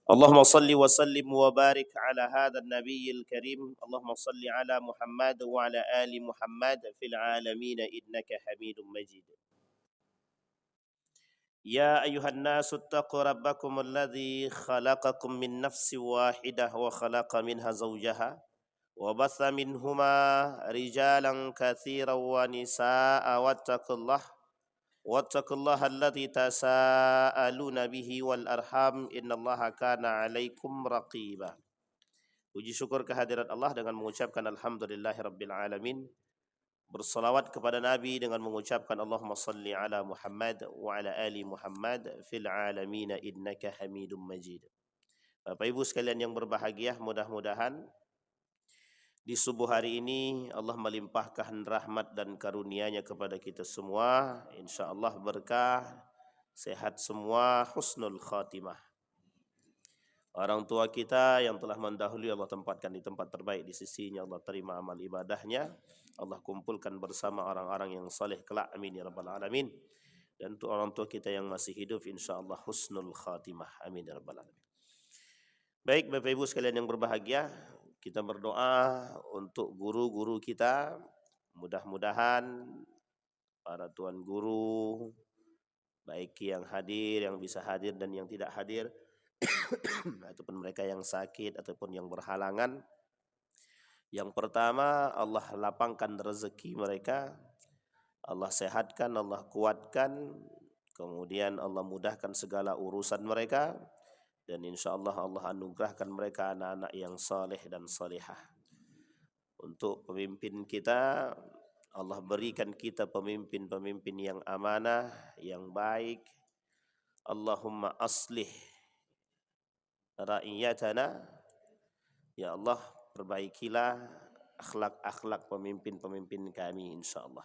اللهم صل وسلم وبارك على هذا النبي الكريم. اللهم صل على محمد وعلى آل محمد في العالمين إنك حميد مجيد. يا أيها الناس اتقوا ربكم الذي خلقكم من نفس واحدة وخلق منها زوجها وبث منهما رجالا كثيرا ونساء واتقوا الله الذي تساءلون به والأرحام إن الله كان عليكم رقيبا. Puji syukur kehadirat Allah dengan mengucapkan alhamdulillahirabbil alamin. Bersalawat kepada Nabi dengan mengucapkan Allahumma salli ala Muhammad wa ala ali Muhammad fil alamin innaka Hamidum Majid. Bapak Ibu sekalian yang berbahagia, mudah-mudahan di subuh hari ini Allah melimpahkan rahmat dan karunia-Nya kepada kita semua. Insyaallah berkah, sehat semua, husnul khatimah. Orang tua kita yang telah mendahului Allah tempatkan di tempat terbaik di sisi-Nya. Allah terima amal ibadahnya. Allah kumpulkan bersama orang-orang yang saleh kelak. Amin ya rabbal alamin. Dan untuk orang tua kita yang masih hidup, insyaallah husnul khatimah. Amin ya rabbal alamin. Baik Bapak Ibu sekalian yang berbahagia, kita berdoa untuk guru-guru kita. Mudah-mudahan para tuan guru, baik yang hadir, yang bisa hadir dan yang tidak hadir, ataupun mereka yang sakit ataupun yang berhalangan. Yang pertama, Allah lapangkan rezeki mereka, Allah sehatkan, Allah kuatkan, kemudian Allah mudahkan segala urusan mereka, dan insyaallah Allah anugerahkan mereka anak-anak yang saleh dan salihah. Untuk pemimpin kita, Allah berikan kita pemimpin-pemimpin yang amanah, yang baik. Allahumma aslih ra'iyatana, ya Allah perbaikilah akhlak-akhlak pemimpin-pemimpin kami insyaallah.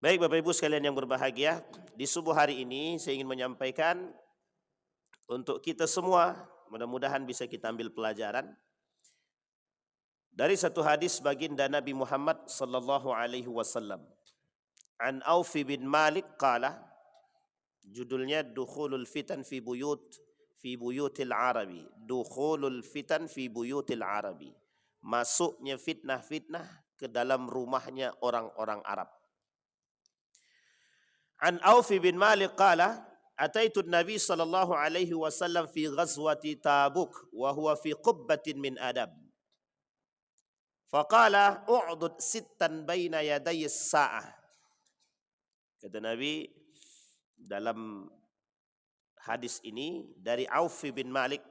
Baik Bapak Ibu sekalian yang berbahagia, di subuh hari ini saya ingin menyampaikan untuk kita semua, mudah-mudahan bisa kita ambil pelajaran dari satu hadis baginda Nabi Muhammad sallallahu alaihi wasallam. An Auf bin Malik qala, judulnya Dukhulul Fitan fi buyutil Arabi. Dukhulul fitan fi buyutil Arabi. Masuknya fitnah-fitnah ke dalam rumahnya orang-orang Arab. An Auf bin Malik qala, ataitu Nabi sallallahu alaihi wasallam fi ghazwati Tabuk wa huwa fi qubbatin min adab. Faqala u'dud sittan baina yaday as-sa'ah. Kata Nabi dalam hadis ini dari Auf bin Malik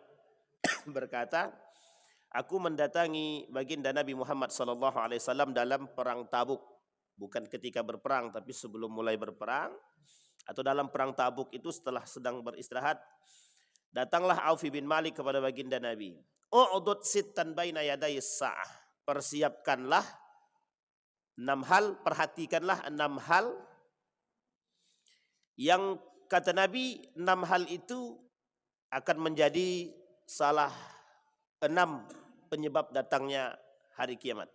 berkata, aku mendatangi baginda Nabi Muhammad sallallahu alaihi wasallam dalam perang Tabuk, bukan ketika berperang tapi sebelum mulai berperang, atau dalam perang Tabuk itu setelah sedang beristirahat, datanglah Auf bin Malik kepada baginda Nabi. U'dud sittan baina yaday as-sa'ah. Persiapkanlah 6 hal, perhatikanlah 6 hal yang kata Nabi 6 hal itu akan menjadi salah 6 penyebab datangnya hari kiamat.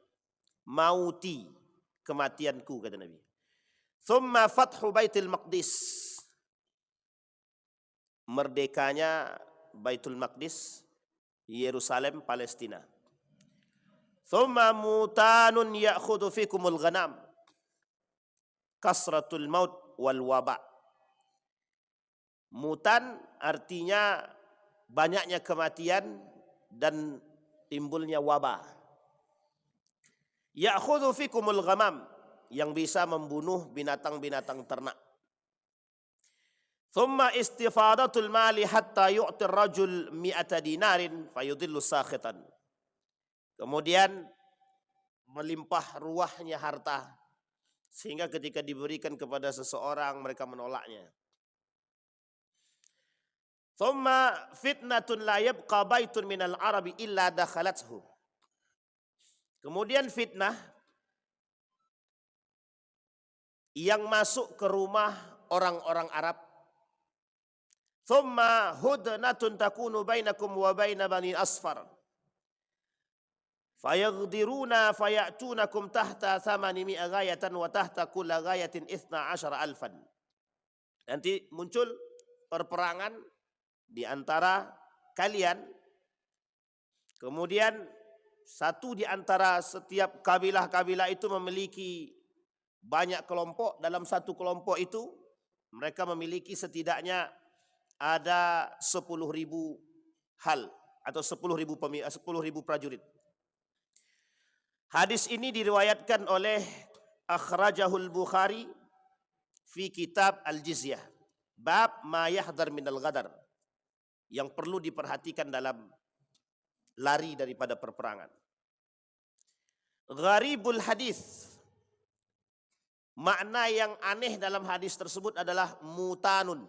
Mauti, kematianku, kata Nabi. Thumma fathu Baitul Maqdis, merdekanya Baitul Maqdis, Yerusalem, Palestina. Thumma mutanun ya'khudhu fikumul ghanam, kasratul maut wal waba. Mutan artinya banyaknya kematian dan timbulnya wabah. Ya'khudhu fikumul ghamam, yang bisa membunuh binatang-binatang ternak. Thumma istifadatul mali hatta yu'ti ar-rajul 100 dinarin fayudillu sakhitan. Kemudian melimpah ruahnya harta sehingga ketika diberikan kepada seseorang mereka menolaknya. Thumma fitnatun la yabqa baitun minal arabi illa dakhalathu. Kemudian fitnah yang masuk ke rumah orang-orang Arab. Thumma hudnatun takunu bainakum wa baina bani asfar. Fayaghdiruna fayatunakum tahta 800 ghayatan wa tahta kulla ghayatin 12,000. Nanti muncul perperangan di antara kalian. Kemudian satu di antara setiap kabilah-kabilah itu memiliki banyak kelompok. Dalam satu kelompok itu mereka memiliki setidaknya ada 10.000 hal atau 10.000 prajurit. Hadis ini diriwayatkan oleh akhrajahul Bukhari fi kitab al-jizyah bab ma yahdar minal ghadar, yang perlu diperhatikan dalam lari daripada perperangan. Gharibul hadis, makna yang aneh dalam hadis tersebut adalah mutanun.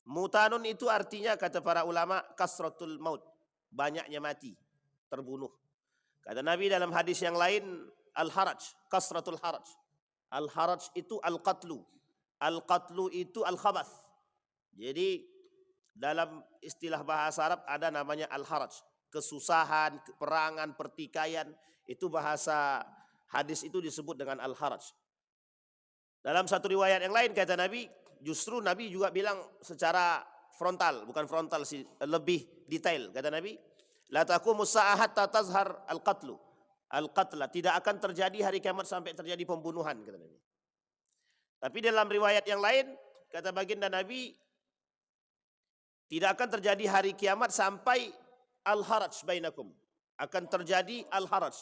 Mutanun itu artinya kata para ulama kasratul maut, banyaknya mati, terbunuh. Kata Nabi dalam hadis yang lain al-haraj, kasratul haraj. Al-haraj itu al-qatlu. Al-qatlu itu al-khabath. Jadi dalam istilah bahasa Arab ada namanya al-haraj. Kesusahan, peperangan, pertikaian, itu bahasa hadis itu disebut dengan al-haraj. Dalam satu riwayat yang lain kata Nabi, justru Nabi juga bilang secara frontal, bukan frontal sih, lebih detail. Kata Nabi, la taqumus saa'ah hatta tazhar al-qatlu. Al-qatla, tidak akan terjadi hari kiamat sampai terjadi pembunuhan, kata Nabi. Tapi dalam riwayat yang lain kata baginda Nabi, tidak akan terjadi hari kiamat sampai al-haraj bainakum. Akan terjadi al-haraj.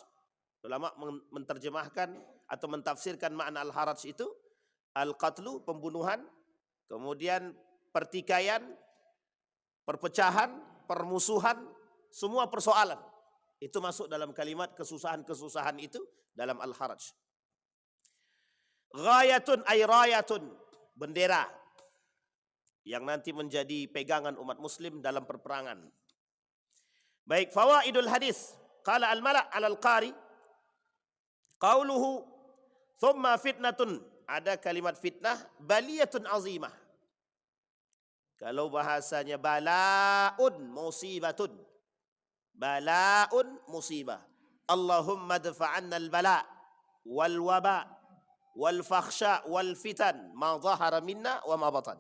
Ulama menterjemahkan atau mentafsirkan makna al-haraj itu al-qatlu, pembunuhan, kemudian pertikaian, perpecahan, permusuhan, semua persoalan. Itu masuk dalam kalimat kesusahan-kesusahan itu dalam al-haraj. Ghayatun ay rayatun, bendera yang nanti menjadi pegangan umat muslim dalam perperangan. Baik, fawaidul hadis. Qala al-mala' 'ala al-qari qauluhu thumma fitnatun. Ada kalimat fitnah, baliyatun azimah. Kalau bahasanya bala'un musibatun. Bala'un musibah. Allahumma dfa'anna al-bala' wal waba' wal fakhsha wal fitan ma dhahara minna wa ma batan.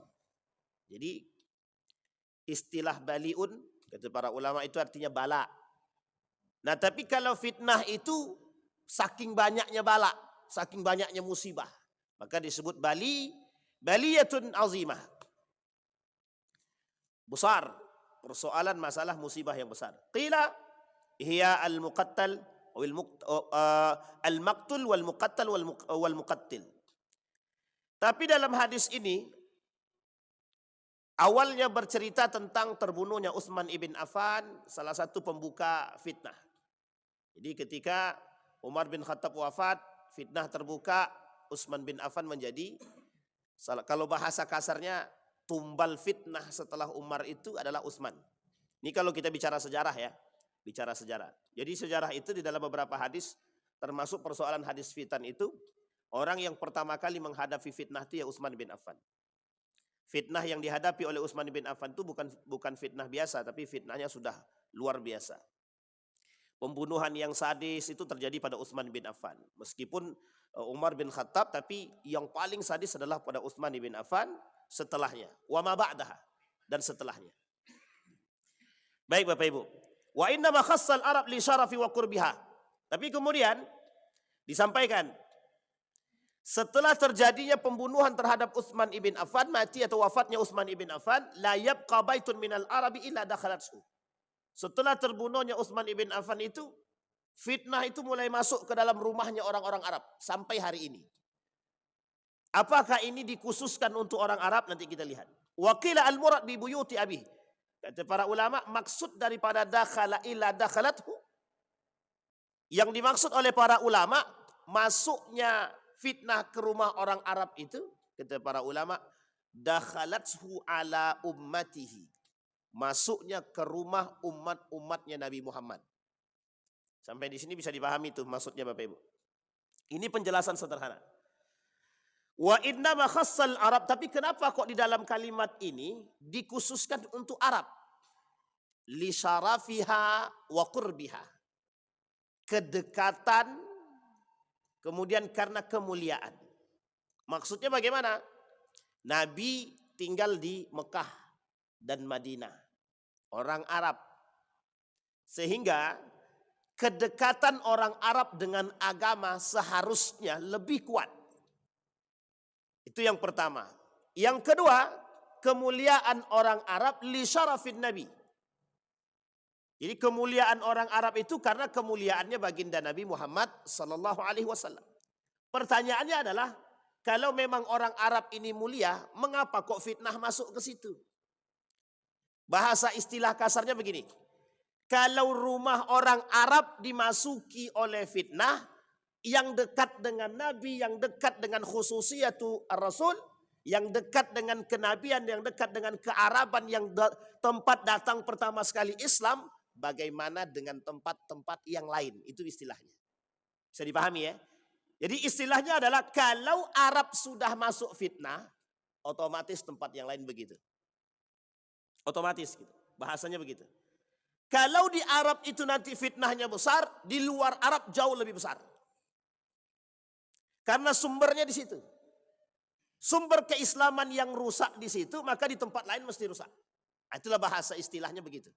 Jadi istilah bali'un kata para ulama itu artinya bala. Nah, tapi kalau fitnah itu saking banyaknya bala, saking banyaknya musibah, maka disebut baliyatun azimah. Besar, persoalan masalah musibah yang besar. Qila hiya al-muqattal al-maqtul wal muqattal wal muqattil. Tapi dalam hadis ini awalnya bercerita tentang terbunuhnya Utsman ibn Affan, salah satu pembuka fitnah. Jadi ketika Umar bin Khattab wafat, fitnah terbuka, Utsman bin Affan menjadi, kalau bahasa kasarnya, tumbal fitnah setelah Umar itu adalah Utsman. Ini kalau kita bicara sejarah ya, bicara sejarah. Jadi sejarah itu di dalam beberapa hadis, termasuk persoalan hadis fitan itu, orang yang pertama kali menghadapi fitnah itu ya Utsman bin Affan. Fitnah yang dihadapi oleh Utsman bin Affan itu bukan fitnah biasa, tapi fitnahnya sudah luar biasa. Pembunuhan yang sadis itu terjadi pada Utsman bin Affan. Meskipun Umar bin Khattab, tapi yang paling sadis adalah pada Utsman bin Affan, setelahnya. Wa ma ba'daha, dan setelahnya. Baik Bapak Ibu. Wa inna ma khassal Arab li syarafi wa qurbiha. Tapi kemudian disampaikan, setelah terjadinya pembunuhan terhadap Utsman ibn Affan, mati atau wafatnya Utsman ibn Affan, la yabqa baitun minal arabi illa dakhalathu. Setelah terbunuhnya Utsman ibn Affan itu, fitnah itu mulai masuk ke dalam rumahnya orang-orang Arab sampai hari ini. Apakah ini dikhususkan untuk orang Arab? Nanti kita lihat. Wa qila al-murad bi buyuti abi. Kata para ulama, maksud daripada dakhala illa dakhalathu, yang dimaksud oleh para ulama, masuknya fitnah ke rumah orang Arab itu, kata para ulama, dakhalathu ala ummatihi. Masuknya ke rumah umatnya Nabi Muhammad. Sampai di sini bisa dipahami itu maksudnya Bapak Ibu. Ini penjelasan sederhana. Wa inna ma khassal Arab, tapi kenapa kok di dalam kalimat ini dikhususkan untuk Arab? Li syarafiha wa qurbiha. Kedekatan, kemudian karena kemuliaan. Maksudnya bagaimana? Nabi tinggal di Mekah, dan Madinah, orang Arab. Sehingga kedekatan orang Arab dengan agama seharusnya lebih kuat. Itu yang pertama. Yang kedua, kemuliaan orang Arab li syarafin Nabi. Jadi kemuliaan orang Arab itu karena kemuliaannya baginda Nabi Muhammad sallallahu alaihi wasallam. Pertanyaannya adalah, kalau memang orang Arab ini mulia, mengapa kok fitnah masuk ke situ? Bahasa istilah kasarnya begini. Kalau rumah orang Arab dimasuki oleh fitnah, yang dekat dengan Nabi, yang dekat dengan khususiyatu Rasul, yang dekat dengan kenabian, yang dekat dengan kearaban, yang tempat datang pertama sekali Islam, bagaimana dengan tempat-tempat yang lain? Itu istilahnya. Bisa dipahami ya? Jadi istilahnya adalah kalau Arab sudah masuk fitnah, otomatis tempat yang lain begitu. Otomatis gitu. Bahasanya begitu. Kalau di Arab itu nanti fitnahnya besar, di luar Arab jauh lebih besar. Karena sumbernya di situ. Sumber keislaman yang rusak di situ, maka di tempat lain mesti rusak. Itulah bahasa istilahnya begitu.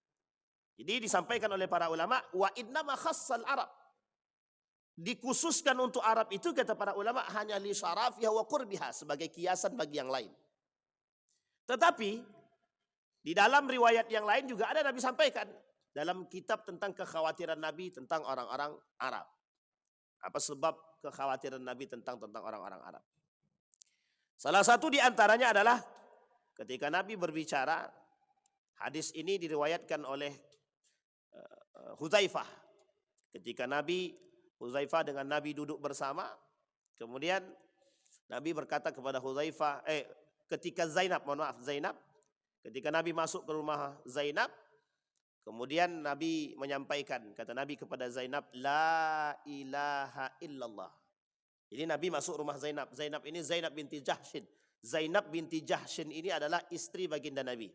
Jadi disampaikan oleh para ulama, wa innama khassal Arab. Dikhususkan untuk Arab itu, kata para ulama, hanya li syarafiha wa qurbiha, sebagai kiasan bagi yang lain. Tetapi di dalam riwayat yang lain juga ada Nabi sampaikan dalam kitab tentang kekhawatiran Nabi tentang orang-orang Arab. Apa sebab kekhawatiran Nabi tentang orang-orang Arab? Salah satu di antaranya adalah ketika Nabi berbicara, hadis ini diriwayatkan oleh Hudzaifah. Ketika Hudzaifah dengan Nabi duduk bersama, kemudian Nabi berkata kepada Hudzaifah, ketika Zainab, ketika Nabi masuk ke rumah Zainab, kemudian Nabi menyampaikan, kata Nabi kepada Zainab, la ilaha illallah. Jadi Nabi masuk rumah Zainab. Zainab ini Zainab binti Jahshin. Zainab binti Jahshin ini adalah istri baginda Nabi,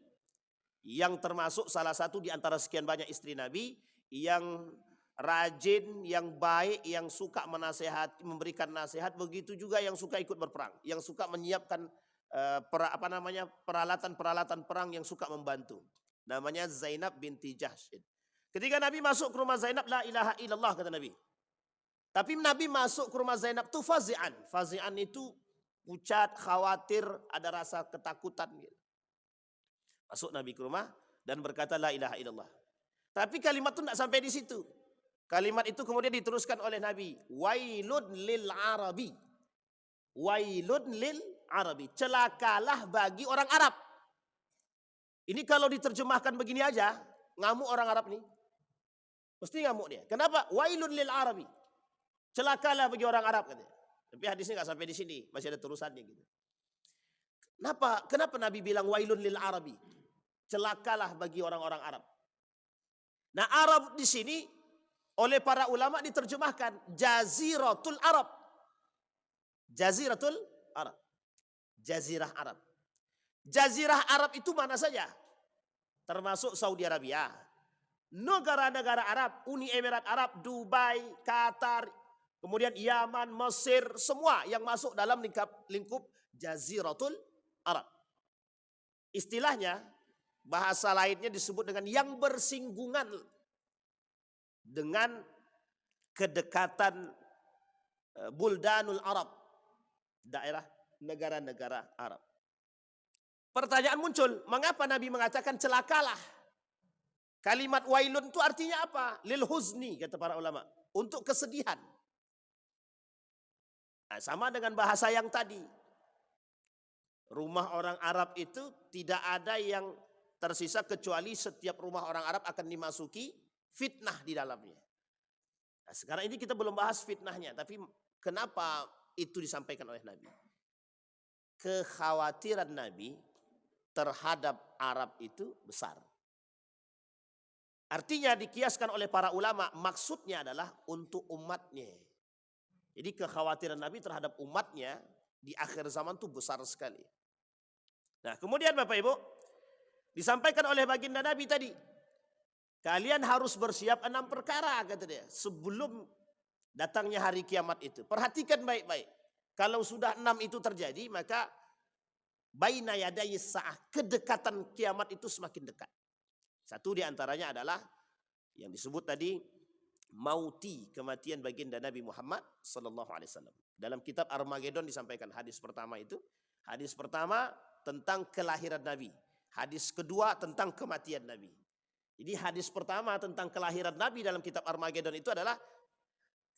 yang termasuk salah satu di antara sekian banyak istri Nabi yang rajin, yang baik, yang suka menasehati, memberikan nasihat, begitu juga yang suka ikut berperang, yang suka menyiapkan peralatan-peralatan perang, yang suka membantu. Namanya Zainab binti Jahshin. Ketika Nabi masuk ke rumah Zainab, la ilaha illallah, kata Nabi. Tapi Nabi masuk ke rumah Zainab itu fazi'an. Fazi'an itu pucat, khawatir, ada rasa ketakutan. Masuk Nabi ke rumah dan berkata la ilaha illallah. Tapi kalimat itu tidak sampai di situ. Kalimat itu kemudian diteruskan oleh Nabi. Wailun lil Arabi. Wailun lil Arabi. Celakalah bagi orang Arab. Ini kalau diterjemahkan begini aja, ngamuk orang Arab nih. Mesti ngamuk dia. Kenapa? Wailun lil Arabi. Celakalah bagi orang Arab, katanya. Tapi hadisnya nggak sampai di sini, masih ada terusannya gitu. Kenapa Nabi bilang wailun lil Arabi? Celakalah bagi orang-orang Arab. Nah, Arab di sini oleh para ulama diterjemahkan Jaziratul Arab. Jaziratul Arab. Jazirah Arab. Jazirah Arab itu mana saja? Termasuk Saudi Arabia, negara-negara Arab, Uni Emirat Arab, Dubai, Qatar, kemudian Yaman, Mesir, semua yang masuk dalam lingkup Jaziratul Arab. Istilahnya, bahasa lainnya disebut dengan yang bersinggungan dengan kedekatan Buldanul Arab, daerah negara-negara Arab. Pertanyaan muncul, mengapa Nabi mengatakan celakalah? Kalimat wailun itu artinya apa? Lil huzni, kata para ulama, untuk kesedihan. Nah, sama dengan bahasa yang tadi. Rumah orang Arab itu tidak ada yang tersisa kecuali setiap rumah orang Arab akan dimasuki fitnah di dalamnya. Nah, sekarang ini kita belum bahas fitnahnya, tapi kenapa itu disampaikan oleh Nabi? Kekhawatiran Nabi terhadap Arab itu besar. Artinya dikiaskan oleh para ulama, maksudnya adalah untuk umatnya. Jadi kekhawatiran Nabi terhadap umatnya di akhir zaman itu besar sekali. Nah, kemudian Bapak Ibu, disampaikan oleh baginda Nabi tadi, kalian harus bersiap 6 perkara, kata dia, sebelum datangnya hari kiamat itu. Perhatikan baik-baik. Kalau sudah 6 itu terjadi, maka baina yadayi sa'ah, kedekatan kiamat itu semakin dekat. Satu di antaranya adalah yang disebut tadi mauti, kematian baginda Nabi Muhammad sallallahu alaihi wasallam. Dalam kitab Armageddon disampaikan hadis pertama itu. Hadis pertama tentang kelahiran Nabi. Hadis kedua tentang kematian Nabi. Jadi hadis pertama tentang kelahiran Nabi dalam kitab Armageddon itu adalah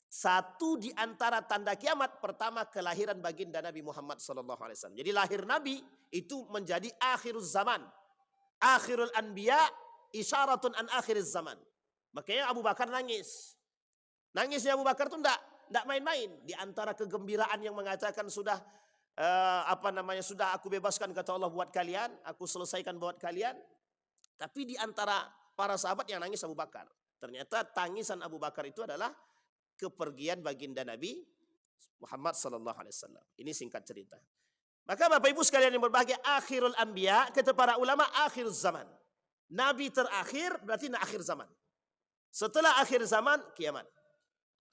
satu di antara tanda kiamat. Pertama, kelahiran baginda Nabi Muhammad sallallahu alaihi wasallam. Jadi lahir Nabi itu menjadi akhiruz zaman. Akhirul anbiya isyaratun an akhiriz zaman. Makanya Abu Bakar nangis. Nangisnya Abu Bakar itu enggak main-main. Di antara kegembiraan yang mengatakan sudah sudah aku bebaskan kata Allah buat kalian, aku selesaikan buat kalian. Tapi di antara para sahabat yang nangis Abu Bakar. Ternyata tangisan Abu Bakar itu adalah kepergian baginda Nabi Muhammad sallallahu alaihi wasallam. Ini singkat cerita. Maka Bapak Ibu sekalian yang berbahagia, akhirul anbiya kata para ulama akhiruz zaman. Nabi terakhir berarti akhir zaman. Setelah akhir zaman kiamat.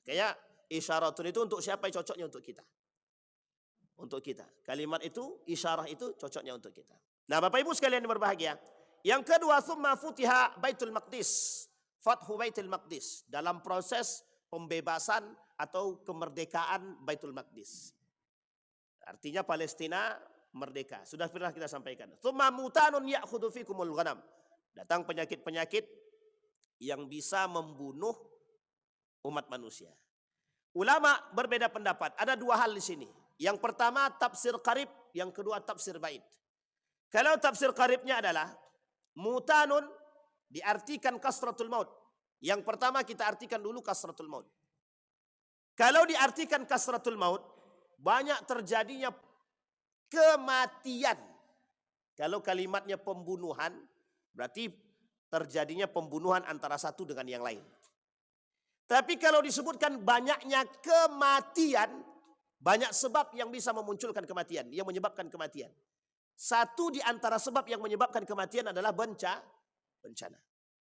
Kayak isyaratun itu untuk siapa yang cocoknya untuk kita. Untuk kita. Kalimat itu, isyarah itu cocoknya untuk kita. Nah, Bapak Ibu sekalian yang berbahagia, yang kedua summa futiha Baitul Maqdis. Fathu Baitul Maqdis dalam proses pembebasan atau kemerdekaan Baitul Maqdis. Artinya Palestina merdeka. Sudah pernah kita sampaikan. Tsumma mutanun ya'khudhu fikumul ghanam. Datang penyakit-penyakit yang bisa membunuh umat manusia. Ulama berbeda pendapat. Ada dua hal di sini. Yang pertama tafsir qarib, yang kedua tafsir ba'id. Kalau tafsir qaribnya adalah mutanun diartikan kasratul maut. Yang pertama kita artikan dulu kasratul maut. Kalau diartikan kasratul maut, banyak terjadinya kematian. Kalau kalimatnya pembunuhan, berarti terjadinya pembunuhan antara satu dengan yang lain. Tapi kalau disebutkan banyaknya kematian, banyak sebab yang bisa memunculkan kematian, yang menyebabkan kematian. Satu di antara sebab yang menyebabkan kematian adalah bencana.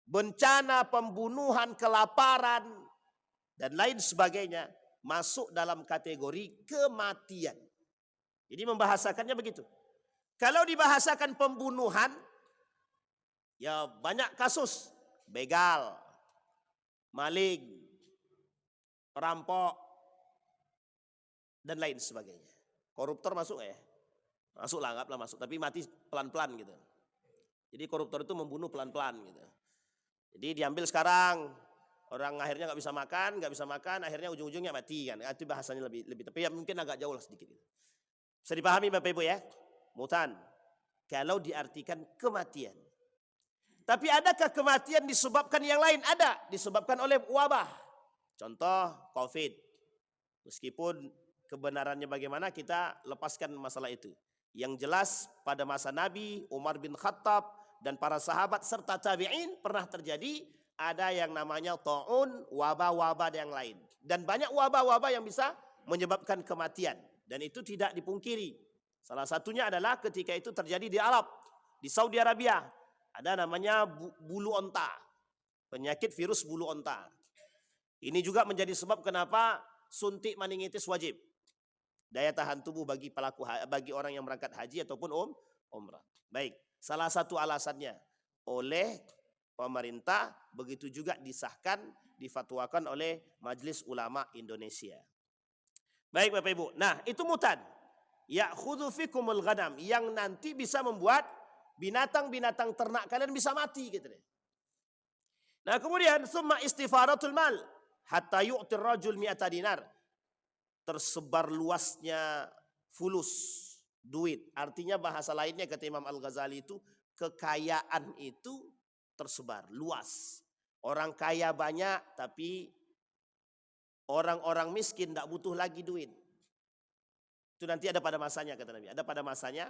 Bencana, pembunuhan, kelaparan, dan lain sebagainya masuk dalam kategori kematian. Jadi membahasakannya begitu. Kalau dibahasakan pembunuhan, ya banyak kasus. Begal, maling, perampok, dan lain sebagainya. Koruptor masuk ya? Masuk lah, anggaplah masuk. Tapi mati pelan-pelan gitu. Jadi koruptor itu membunuh pelan-pelan gitu. Jadi diambil sekarang, orang akhirnya nggak bisa makan, akhirnya ujung-ujungnya mati kan. Itu bahasanya lebih tapi ya mungkin agak jauh lah sedikit. Bisa dipahami Bapak Ibu ya? Mutan. Kalau diartikan kematian. Tapi adakah kematian disebabkan yang lain? Ada, disebabkan oleh wabah. Contoh COVID. Meskipun kebenarannya bagaimana kita lepaskan masalah itu. Yang jelas pada masa Nabi, Umar bin Khattab, dan para sahabat serta tabi'in pernah terjadi ada yang namanya ta'un, wabah-wabah yang lain. Dan banyak wabah-wabah yang bisa menyebabkan kematian. Dan itu tidak dipungkiri. Salah satunya adalah ketika itu terjadi di Arab, di Saudi Arabia. Ada namanya bulu onta. Penyakit virus bulu onta. Ini juga menjadi sebab kenapa suntik meningitis wajib. Daya tahan tubuh bagi orang yang berangkat haji ataupun umrah. Baik. Salah satu alasannya oleh pemerintah, begitu juga disahkan, difatwakan oleh Majelis Ulama Indonesia. Baik Bapak Ibu. Nah, itu mutan. Ya'khudhu fikumul ghanam, yang nanti bisa membuat binatang-binatang ternak kalian bisa mati gitu deh. Nah, kemudian summa istifaratul mal hatta yu'tir rajul mi'ata dinar. Tersebar luasnya fulus, duit. Artinya bahasa lainnya kata Imam Al-Ghazali itu kekayaan itu tersebar luas. Orang kaya banyak tapi orang-orang miskin tidak butuh lagi duit. Itu nanti ada pada masanya kata Nabi. Ada pada masanya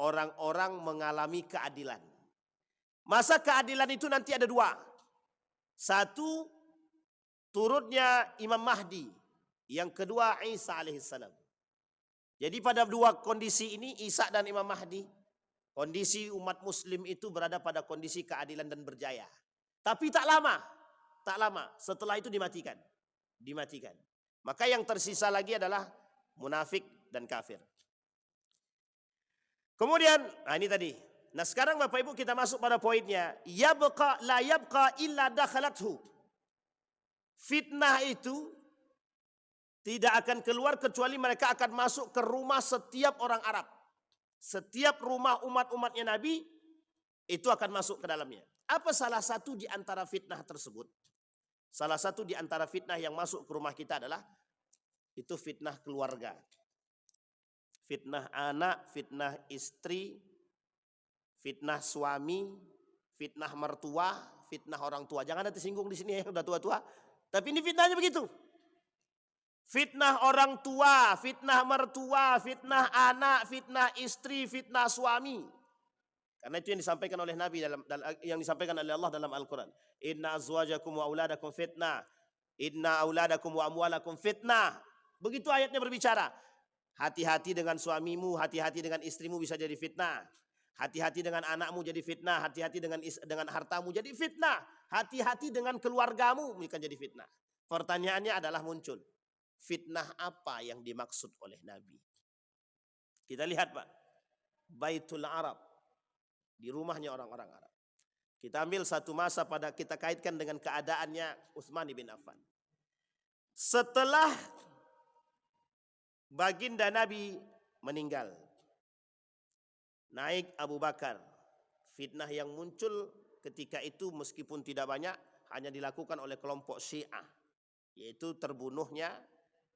orang-orang mengalami keadilan. Masa keadilan itu nanti ada dua. Satu, turunnya Imam Mahdi. Yang kedua Isa alaihissalam. Jadi pada dua kondisi ini, Isa dan Imam Mahdi, kondisi umat muslim itu berada pada kondisi keadilan dan berjaya. Tapi tak lama. Setelah itu dimatikan. Maka yang tersisa lagi adalah munafik dan kafir. Kemudian, nah ini tadi. Nah sekarang Bapak Ibu kita masuk pada poinnya. Yabqa la yabqa illa dakhalathu. Fitnah itu tidak akan keluar kecuali mereka akan masuk ke rumah setiap orang Arab. Setiap rumah umat-umatnya Nabi itu akan masuk ke dalamnya. Apa salah satu di antara fitnah tersebut? Salah satu di antara fitnah yang masuk ke rumah kita adalah itu fitnah keluarga. Fitnah anak, fitnah istri, fitnah suami, fitnah mertua, fitnah orang tua. Jangan nanti singgung di sini ya, udah tua-tua. Tapi ini fitnahnya begitu. Fitnah orang tua, fitnah mertua, fitnah anak, fitnah istri, fitnah suami. Karena itu yang disampaikan oleh Nabi yang disampaikan oleh Allah dalam Al-Quran. Inna azwajakum wa auladakum fitnah. Inna auladakum wa amwalakum fitnah. Begitu ayatnya berbicara. Hati-hati dengan suamimu, hati-hati dengan istrimu bisa jadi fitnah. Hati-hati dengan anakmu jadi fitnah, hati-hati dengan hartamu jadi fitnah. Hati-hati dengan keluargamu bisa jadi fitnah. Pertanyaannya adalah muncul. Fitnah apa yang dimaksud oleh Nabi? Kita lihat Pak. Baitul Arab. Di rumahnya orang-orang Arab. Kita ambil satu masa kita kaitkan dengan keadaannya Utsman bin Affan. Setelah baginda Nabi meninggal, naik Abu Bakar. Fitnah yang muncul ketika itu meskipun tidak banyak, hanya dilakukan oleh kelompok Syiah. Yaitu terbunuhnya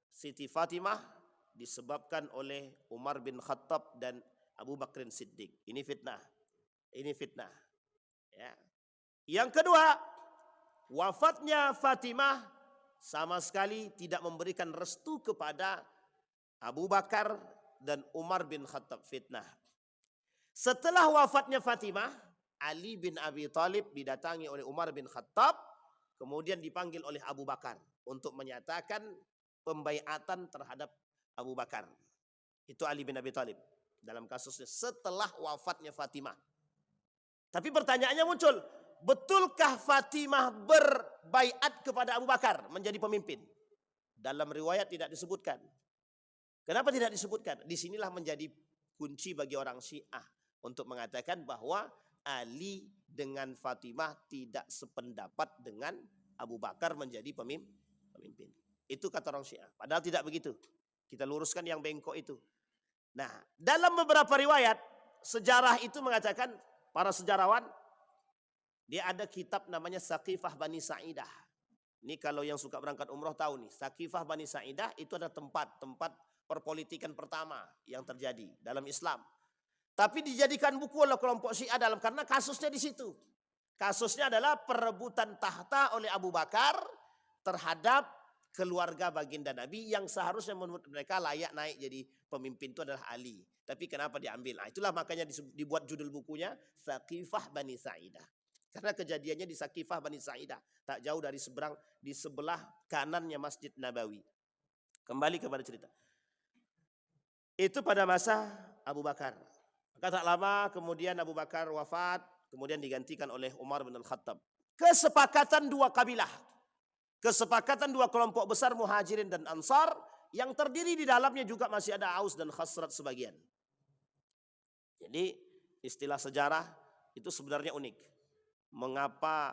Siti Fatimah disebabkan oleh Umar bin Khattab dan Abu Bakrin Siddiq. Ini fitnah. Ini fitnah. Ya. Yang kedua, wafatnya Fatimah sama sekali tidak memberikan restu kepada Abu Bakar dan Umar bin Khattab, fitnah. Setelah wafatnya Fatimah, Ali bin Abi Thalib didatangi oleh Umar bin Khattab, kemudian dipanggil oleh Abu Bakar untuk menyatakan pembaiatan terhadap Abu Bakar. Itu Ali bin Abi Thalib dalam kasusnya setelah wafatnya Fatimah. Tapi pertanyaannya muncul, betulkah Fatimah berbaiat kepada Abu Bakar menjadi pemimpin? Dalam riwayat tidak disebutkan. Kenapa tidak disebutkan? Disinilah menjadi kunci bagi orang Syiah untuk mengatakan bahwa Ali dengan Fatimah tidak sependapat dengan Abu Bakar menjadi pemimpin. Itu kata orang Syiah. Padahal tidak begitu. Kita luruskan yang bengkok itu. Nah, dalam beberapa riwayat, sejarah itu mengatakan, para sejarawan, dia ada kitab namanya Saqifah Bani Sa'idah. Ini kalau yang suka berangkat umroh tahu nih, Saqifah Bani Sa'idah itu ada tempat perpolitikan pertama yang terjadi dalam Islam. Tapi dijadikan buku oleh kelompok Syiah karena kasusnya di situ. Kasusnya adalah perebutan tahta oleh Abu Bakar terhadap keluarga baginda Nabi yang seharusnya menurut mereka layak naik jadi pemimpin itu adalah Ali. Tapi kenapa diambil? Nah, itulah makanya dibuat judul bukunya Saqifah Bani Sa'idah. Karena kejadiannya di Saqifah Bani Sa'idah, tak jauh dari di sebelah kanannya Masjid Nabawi. Kembali kepada cerita. Itu pada masa Abu Bakar. Maka tak lama kemudian Abu Bakar wafat, kemudian digantikan oleh Umar bin Al-Khattab. Kesepakatan dua kabilah. Kesepakatan dua kelompok besar Muhajirin dan Ansar yang terdiri di dalamnya juga masih ada Aus dan Khazraj sebagian. Jadi istilah sejarah itu sebenarnya unik. Mengapa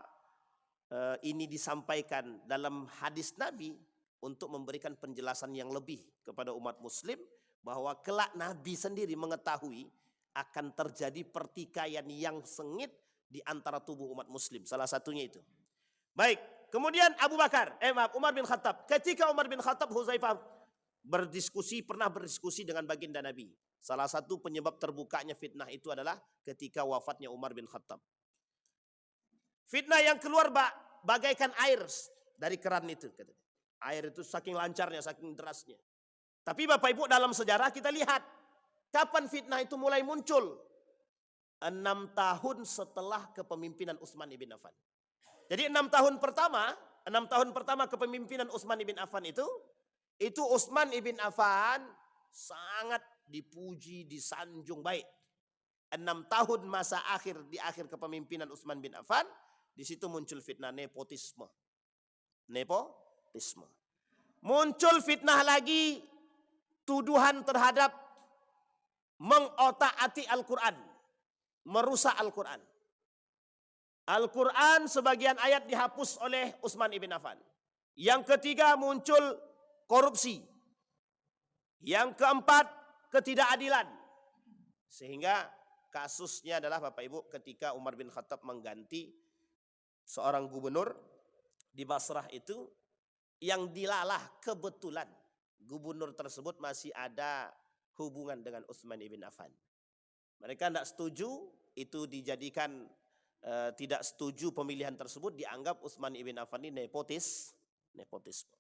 ini disampaikan dalam hadis Nabi untuk memberikan penjelasan yang lebih kepada umat muslim bahwa kelak Nabi sendiri mengetahui akan terjadi pertikaian yang sengit di antara tubuh umat muslim. Salah satunya itu. Baik, kemudian Umar bin Khattab. Ketika Umar bin Khattab, Huzaifah pernah berdiskusi dengan baginda Nabi. Salah satu penyebab terbukanya fitnah itu adalah ketika wafatnya Umar bin Khattab. Fitnah yang keluar bagaikan air dari keran itu. Air itu saking lancarnya, saking derasnya. Tapi Bapak Ibu dalam sejarah kita lihat. Kapan fitnah itu mulai muncul? 6 tahun setelah kepemimpinan Utsman ibn Affan. Jadi 6 tahun pertama kepemimpinan Utsman ibn Affan itu Utsman ibn Affan sangat dipuji, disanjung baik. 6 tahun masa di akhir kepemimpinan Utsman bin Affan, di situ muncul fitnah nepotisme. Muncul fitnah lagi, tuduhan terhadap mengotak-atik Al-Quran, merusak Al-Quran. Al-Quran sebagian ayat dihapus oleh Utsman ibn Affan. Yang ketiga muncul korupsi. Yang keempat ketidakadilan. Sehingga kasusnya adalah Bapak Ibu ketika Umar bin Khattab mengganti seorang gubernur di Basrah itu, yang dilalah kebetulan gubernur tersebut masih ada hubungan dengan Utsman ibn Affan. Mereka tidak setuju, itu dijadikan tidak setuju pemilihan tersebut, dianggap Utsman ibn Affan ini nepotisme.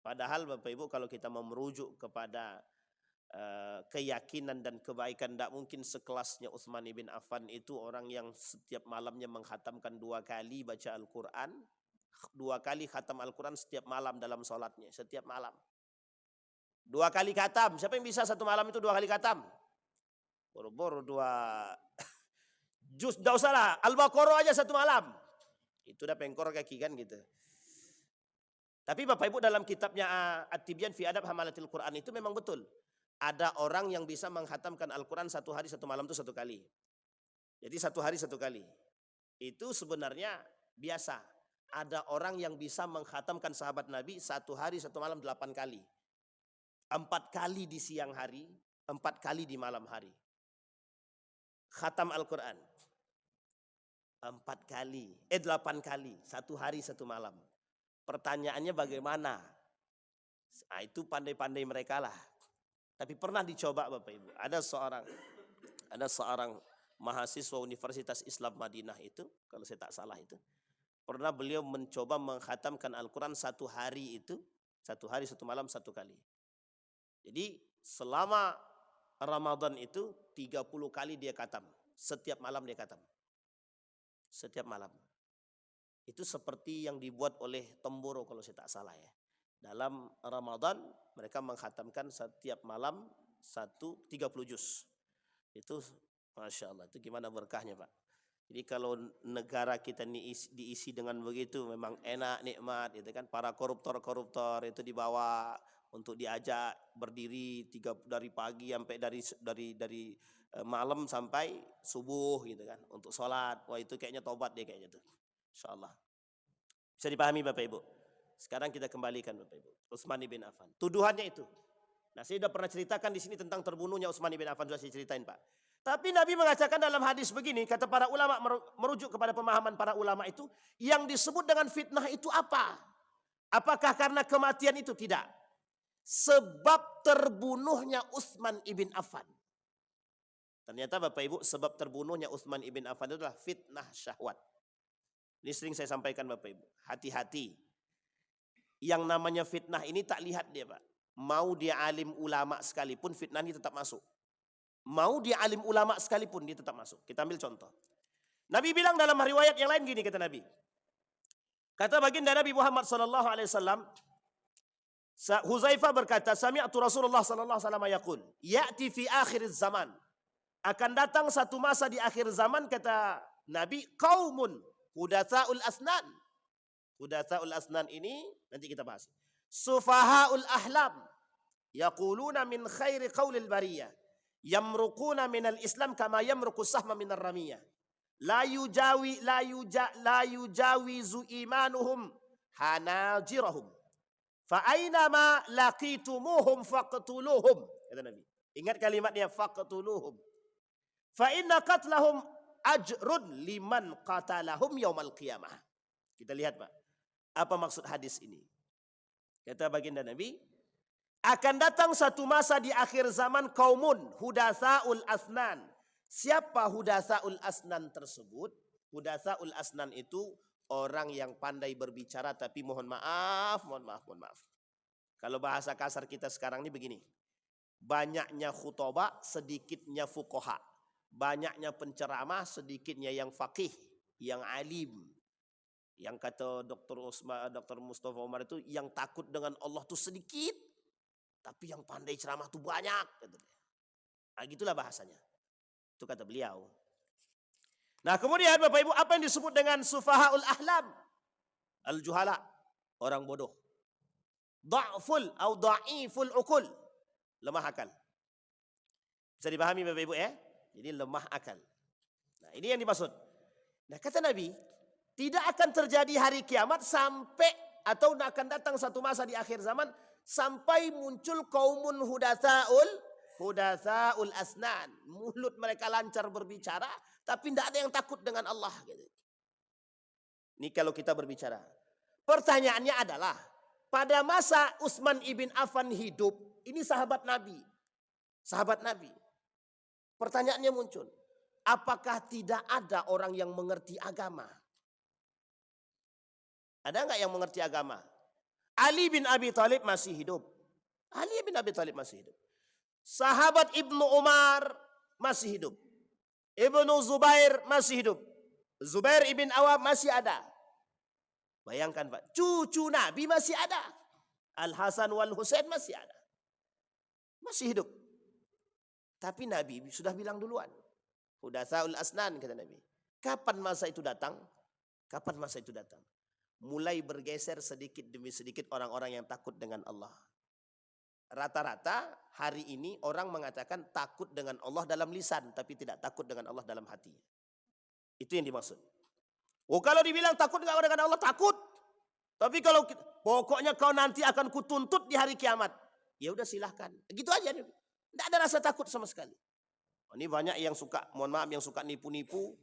Padahal Bapak Ibu kalau kita mau merujuk kepada keyakinan dan kebaikan, tidak mungkin sekelasnya Utsman ibn Affan itu orang yang setiap malamnya menghatamkan 2 kali baca Al-Quran, 2 kali khatam Al-Quran setiap malam dalam sholatnya, setiap malam 2 kali khatam. Siapa yang bisa satu malam itu 2 kali khatam? Boro-boro 2 juz, tidak usah lah, Al-Baqarah aja satu malam. Itu udah pengkor kaki kan gitu. Tapi Bapak Ibu dalam kitabnya At-Tibyan fi Adab Hamalatil Quran itu memang betul. Ada orang yang bisa menghatamkan Al-Quran 1 hari 1 malam itu 1 kali. Jadi 1 hari 1 kali. Itu sebenarnya biasa. Ada orang yang bisa menghatamkan sahabat Nabi 1 hari 1 malam 8 kali. 4 kali di siang hari, 4 kali di malam hari. Khatam Al-Quran 4 kali, 8 kali, 1 hari 1 malam. Pertanyaannya bagaimana? Nah, itu pandai-pandai mereka lah. Tapi pernah dicoba Bapak Ibu. Ada seorang mahasiswa Universitas Islam Madinah itu, kalau saya tak salah itu, pernah beliau mencoba menghatamkan Al-Quran 1 hari itu, 1 hari 1 malam 1 kali. Jadi selama Ramadan itu 30 kali dia khatam. Setiap malam dia khatam. Setiap malam. Itu seperti yang dibuat oleh Temboro kalau saya tak salah ya. Dalam Ramadan mereka menghatamkan setiap malam 30 juz. Itu Masya Allah, itu gimana berkahnya Pak. Jadi kalau negara kita diisi dengan begitu memang enak, nikmat gitu kan. Para koruptor itu dibawa untuk diajak berdiri dari pagi sampai dari malam sampai subuh gitu kan untuk sholat. Wah itu kayaknya tobat deh kayaknya tuh. Insyaallah. Bisa dipahami Bapak Ibu. Sekarang kita kembalikan Bapak Ibu. Utsman bin Affan. Tuduhannya itu. Nah saya sudah pernah ceritakan di sini tentang terbunuhnya Utsman bin Affan, sudah saya ceritain Pak. Tapi Nabi mengatakan dalam hadis begini, kata para ulama, merujuk kepada pemahaman para ulama itu, yang disebut dengan fitnah itu apa? Apakah karena kematian itu? Tidak. Sebab terbunuhnya Utsman ibn Affan. Ternyata Bapak Ibu, sebab terbunuhnya Utsman ibn Affan itu adalah fitnah syahwat. Ini sering saya sampaikan Bapak Ibu. Hati-hati. Yang namanya fitnah ini tak lihat dia Pak. Mau dia alim ulama sekalipun fitnah ini tetap masuk. Mau dia alim ulama sekalipun dia tetap masuk. Kita ambil contoh. Nabi bilang dalam riwayat yang lain gini kata Nabi. Kata baginda Nabi Muhammad SAW. Huzaifah berkata, sami'tu Rasulullah SAW yaqul, ya'ti fi akhir zaman. Akan datang satu masa di akhir zaman kata Nabi, qaumun hudatsaul asnan. Hudatsaul asnan ini nanti kita bahas. Sufahaul ahlam yaquluna min khairi qaulil bariyah yamruquna minal islam kama yamruqus sahma minar ramiyah la yujawizu imanuhum hanajirahum fa aynama laqitumuhum faqtuluhum. Kata Nabi. Ingat kalimatnya faqtuluhum. Fa inna qatlahum ajrun liman qatalahum yaumal qiyamah. Kita lihat Pak. Apa maksud hadis ini? Kata baginda Nabi, akan datang satu masa di akhir zaman kaumun hudatsaul asnan. Siapa hudatsaul asnan tersebut? Hudatsaul asnan itu orang yang pandai berbicara tapi mohon maaf. Kalau bahasa kasar kita sekarang ini begini. Banyaknya khutbah, sedikitnya fuqaha. Banyaknya penceramah, sedikitnya yang faqih, yang alim. Yang kata Dr. Mustafa Umar itu, yang takut dengan Allah itu sedikit, tapi yang pandai ceramah itu banyak. Nah, gitulah bahasanya. Itu kata beliau. Nah kemudian Bapak Ibu, apa yang disebut dengan sufahaul ahlam? Al-juhala, orang bodoh. Da'ful atau da'iful ukul, lemah akal. Bisa dipahami Bapak Ibu ya? Jadi lemah akal. Nah ini yang dimaksud. Nah kata Nabi, tidak akan terjadi hari kiamat sampai atau akan datang satu masa di akhir zaman sampai muncul kaumun hudatsaul asnan. Mulut mereka lancar berbicara tapi tidak ada yang takut dengan Allah. Gitu. Ini kalau kita berbicara. Pertanyaannya adalah pada masa Utsman ibn Affan hidup, ini sahabat Nabi. Sahabat Nabi. Pertanyaannya muncul. Apakah tidak ada orang yang mengerti agama? Ada enggak yang mengerti agama? Ali bin Abi Thalib masih hidup. Ali bin Abi Thalib masih hidup. Sahabat Ibnu Umar masih hidup. Ibnu Zubair masih hidup. Zubair ibn Awam masih ada. Bayangkan Pak, cucu Nabi masih ada. Al-Hasan wal Husain masih ada. Masih hidup. Tapi Nabi sudah bilang duluan. Hudatsaul asnan kata Nabi. Kapan masa itu datang? Kapan masa itu datang? Mulai bergeser sedikit demi sedikit orang-orang yang takut dengan Allah. Rata-rata hari ini orang mengatakan takut dengan Allah dalam lisan, tapi tidak takut dengan Allah dalam hati. Itu yang dimaksud. Oh kalau dibilang takut dengan Allah, takut. Tapi kalau pokoknya kau nanti akan kutuntut di hari kiamat. Ya udah silahkan. Gitu aja. Tidak ada rasa takut sama sekali. Ini banyak yang suka, mohon maaf, yang suka nipu-nipu.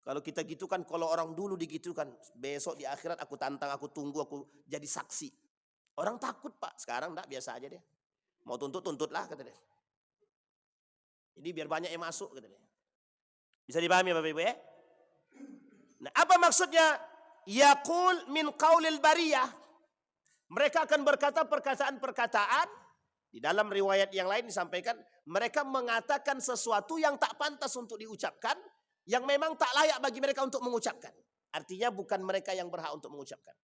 Kalau kita gitu kan, kalau orang dulu digitukan, besok di akhirat aku tantang, aku tunggu, aku jadi saksi. Orang takut Pak, sekarang enggak, biasa aja deh. Mau tuntut-tuntutlah kata dia. Jadi biar banyak yang masuk kata dia. Bisa dipahami Bapak Ibu ya? Nah, apa maksudnya? Yaqul min qaulil bariyah. Mereka akan berkata perkataan-perkataan. Di dalam riwayat yang lain disampaikan, mereka mengatakan sesuatu yang tak pantas untuk diucapkan, yang memang tak layak bagi mereka untuk mengucapkan. Artinya bukan mereka yang berhak untuk mengucapkan.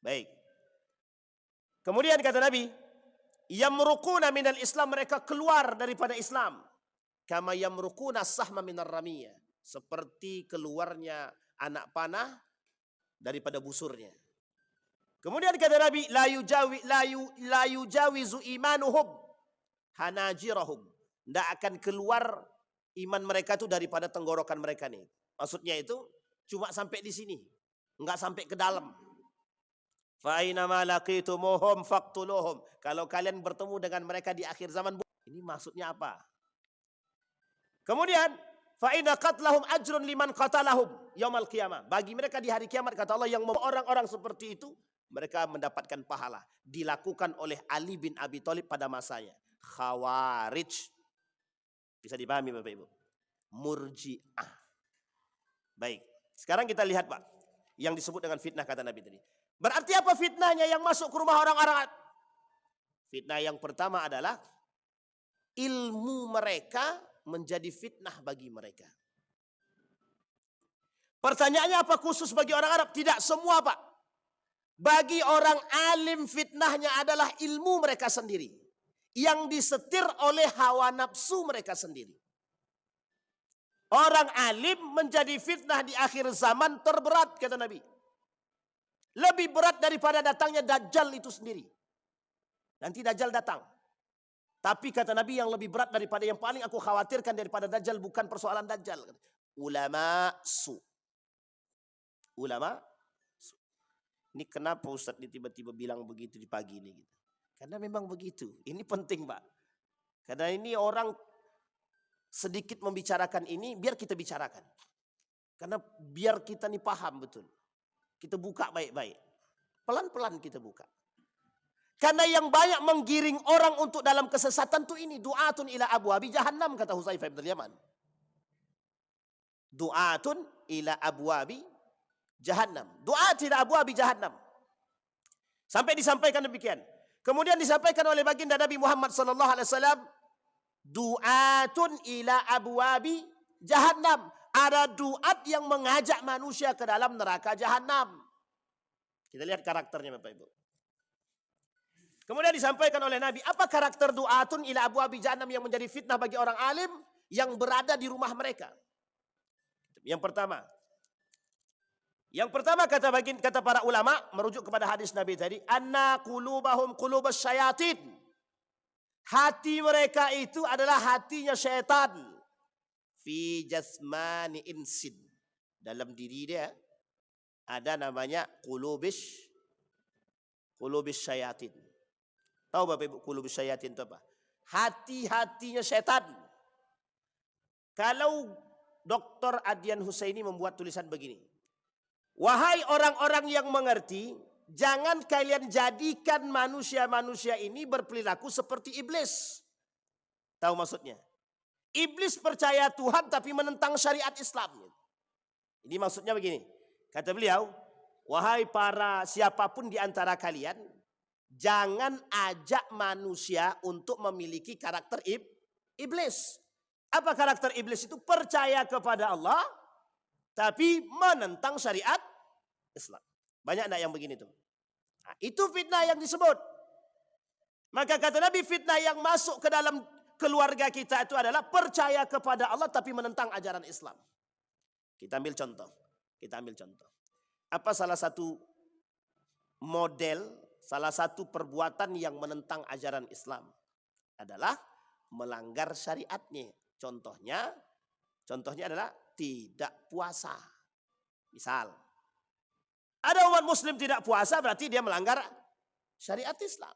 Baik. Kemudian kata Nabi, yamruquna minal Islam, mereka keluar daripada Islam. Kama yamruquna sahma minar ramiyah. Seperti keluarnya anak panah daripada busurnya. Kemudian kata Nabi, la yujawizu imanuhum hanajirahum. Tidak akan keluar iman mereka itu daripada tenggorokan mereka nih. Maksudnya itu cuma sampai di sini, enggak sampai ke dalam. Fa aina ma laqitumuhum faqtuluhum. Kalau kalian bertemu dengan mereka di akhir zaman, ini maksudnya apa? Kemudian fa inna qatlahum ajrun liman qatalahum yaumil qiyamah. Bagi mereka di hari kiamat kata Allah, yang orang-orang seperti itu mereka mendapatkan pahala. Dilakukan oleh Ali bin Abi Thalib pada masanya. Khawarij. Bisa dipahami Bapak Ibu? Murji'ah. Baik. Sekarang kita lihat Pak. Yang disebut dengan fitnah kata Nabi tadi. Berarti apa fitnahnya yang masuk ke rumah orang-orang? Fitnah yang pertama adalah ilmu mereka menjadi fitnah bagi mereka. Pertanyaannya apa khusus bagi orang Arab? Tidak semua Pak. Bagi orang alim fitnahnya adalah ilmu mereka sendiri. Yang disetir oleh hawa nafsu mereka sendiri. Orang alim menjadi fitnah di akhir zaman terberat kata Nabi. Lebih berat daripada datangnya Dajjal itu sendiri. Nanti Dajjal datang. Tapi kata Nabi yang lebih berat daripada, yang paling aku khawatirkan daripada Dajjal bukan persoalan Dajjal. Ulama su. Ulama. Ini kenapa Ustaz tiba-tiba bilang begitu di pagi ini? Karena memang begitu. Ini penting Pak. Karena ini orang sedikit membicarakan ini, biar kita bicarakan. Karena biar kita nih paham betul. Kita buka baik-baik. Pelan-pelan kita buka. Karena yang banyak menggiring orang untuk dalam kesesatan tuh ini. Du'atun ila abwabi jahannam kata Hudzaifah bin Yaman. Du'atun ila abwabi jahannam. Du'at ila abwabi jahannam. Sampai disampaikan demikian. Kemudian disampaikan oleh baginda Nabi Muhammad sallallahu alaihi wasallam, du'atun ila abwabi jahannam. Ada duat yang mengajak manusia ke dalam neraka jahannam. Kita lihat karakternya Bapak Ibu. Kemudian disampaikan oleh Nabi, apa karakter du'atun ila abwabi jahannam yang menjadi fitnah bagi orang alim yang berada di rumah mereka? Yang pertama kata para ulama merujuk kepada hadis Nabi tadi, anna qulubahum qulubas syayatin. Hati mereka itu adalah hatinya syaitan. Fi jasmani insin. Dalam diri dia ada namanya qulubis syayatin. Tahu Bapak Ibu qulubis syayatin itu apa? Hati-hatinya syaitan. Kalau Dr. Adyan Husaini membuat tulisan begini. Wahai orang-orang yang mengerti, jangan kalian jadikan manusia-manusia ini berperilaku seperti iblis. Tahu maksudnya? Iblis percaya Tuhan tapi menentang syariat Islam. Ini maksudnya begini. Kata beliau, wahai para siapapun di antara kalian, jangan ajak manusia untuk memiliki karakter iblis. Apa karakter iblis itu? Percaya kepada Allah, tapi menentang syariat Islam. Banyak enggak yang begini tuh? Nah, itu fitnah yang disebut. Maka kata Nabi, fitnah yang masuk ke dalam keluarga kita itu adalah percaya kepada Allah tapi menentang ajaran Islam. Kita ambil contoh. Apa salah satu model, salah satu perbuatan yang menentang ajaran Islam? Adalah melanggar syariatnya. Contohnya adalah tidak puasa. Misal, ada umat muslim tidak puasa berarti dia melanggar syariat Islam.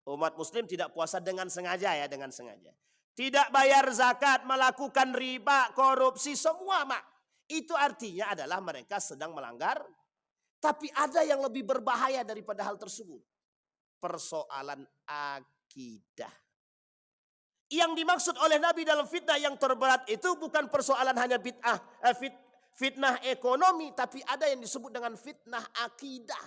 Umat muslim tidak puasa dengan sengaja ya, dengan sengaja. Tidak bayar zakat, melakukan riba, korupsi, semua mak. Itu artinya adalah mereka sedang melanggar. Tapi ada yang lebih berbahaya daripada hal tersebut. Persoalan akidah. Yang dimaksud oleh Nabi dalam fitnah yang terberat itu bukan persoalan hanya fitnah ekonomi, tapi ada yang disebut dengan fitnah akidah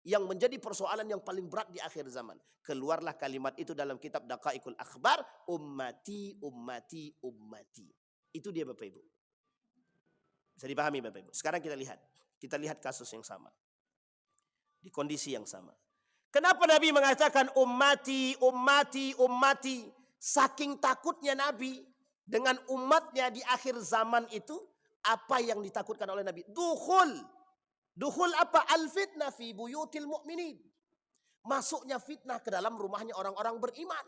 yang menjadi persoalan yang paling berat di akhir zaman. Keluarlah kalimat itu dalam kitab Daqaiqul Akhbar, ummati, ummati, ummati. Itu dia Bapak Ibu. Bisa dipahami Bapak Ibu. Sekarang kita lihat kasus yang sama. Di kondisi yang sama. Kenapa Nabi mengatakan ummati, ummati, ummati? Saking takutnya Nabi dengan umatnya di akhir zaman itu, apa yang ditakutkan oleh Nabi? Dukhul apa? Al-fitnah fi buyutil mu'minin. Masuknya fitnah ke dalam rumahnya orang-orang beriman.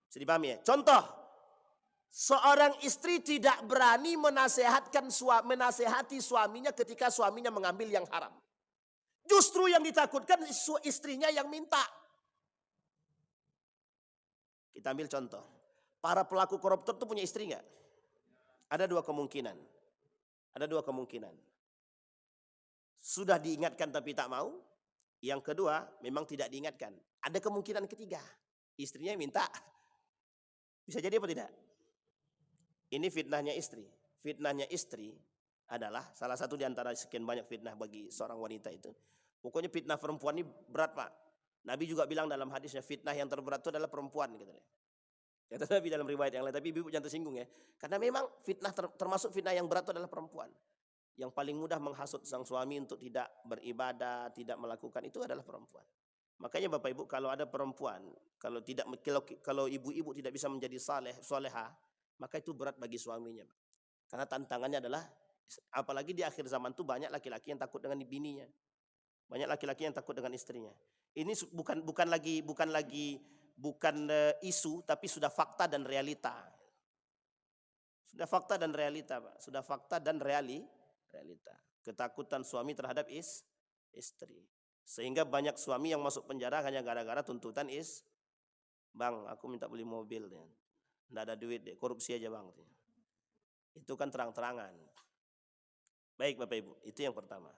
Bisa dipahami ya? Contoh, seorang istri tidak berani menasehati suaminya ketika suaminya mengambil yang haram. Justru yang ditakutkan istrinya yang minta. Kita ambil contoh. Para pelaku koruptor itu punya istri nggak? Ada dua kemungkinan. Sudah diingatkan tapi tak mau. Yang kedua, memang tidak diingatkan. Ada kemungkinan ketiga. Istrinya minta. Bisa jadi apa tidak? Ini fitnahnya istri. Fitnahnya istri adalah salah satu di antara sekian banyak fitnah bagi seorang wanita itu. Pokoknya fitnah perempuan ini berat Pak. Nabi juga bilang dalam hadisnya fitnah yang terberat itu adalah perempuan. Kata Nabi dalam riwayat yang lain. Tapi ibu jangan tersinggung ya. Karena memang fitnah termasuk fitnah yang berat itu adalah perempuan. Yang paling mudah menghasut sang suami untuk tidak beribadah, tidak melakukan itu adalah perempuan. Makanya Bapak Ibu kalau ada perempuan, kalau ibu-ibu tidak bisa menjadi soleha, maka itu berat bagi suaminya. Karena tantangannya adalah, apalagi di akhir zaman itu banyak laki-laki yang takut dengan bininya. Banyak laki-laki yang takut dengan istrinya. Ini bukan isu, tapi sudah fakta dan realita. Sudah fakta dan realita, Pak. Sudah fakta dan realita. Ketakutan suami terhadap istri. Sehingga banyak suami yang masuk penjara hanya gara-gara tuntutan Bang, aku minta beli mobil. Nggak ada duit deh, korupsi aja Bang. Itu kan terang-terangan. Baik Bapak Ibu, itu yang pertama.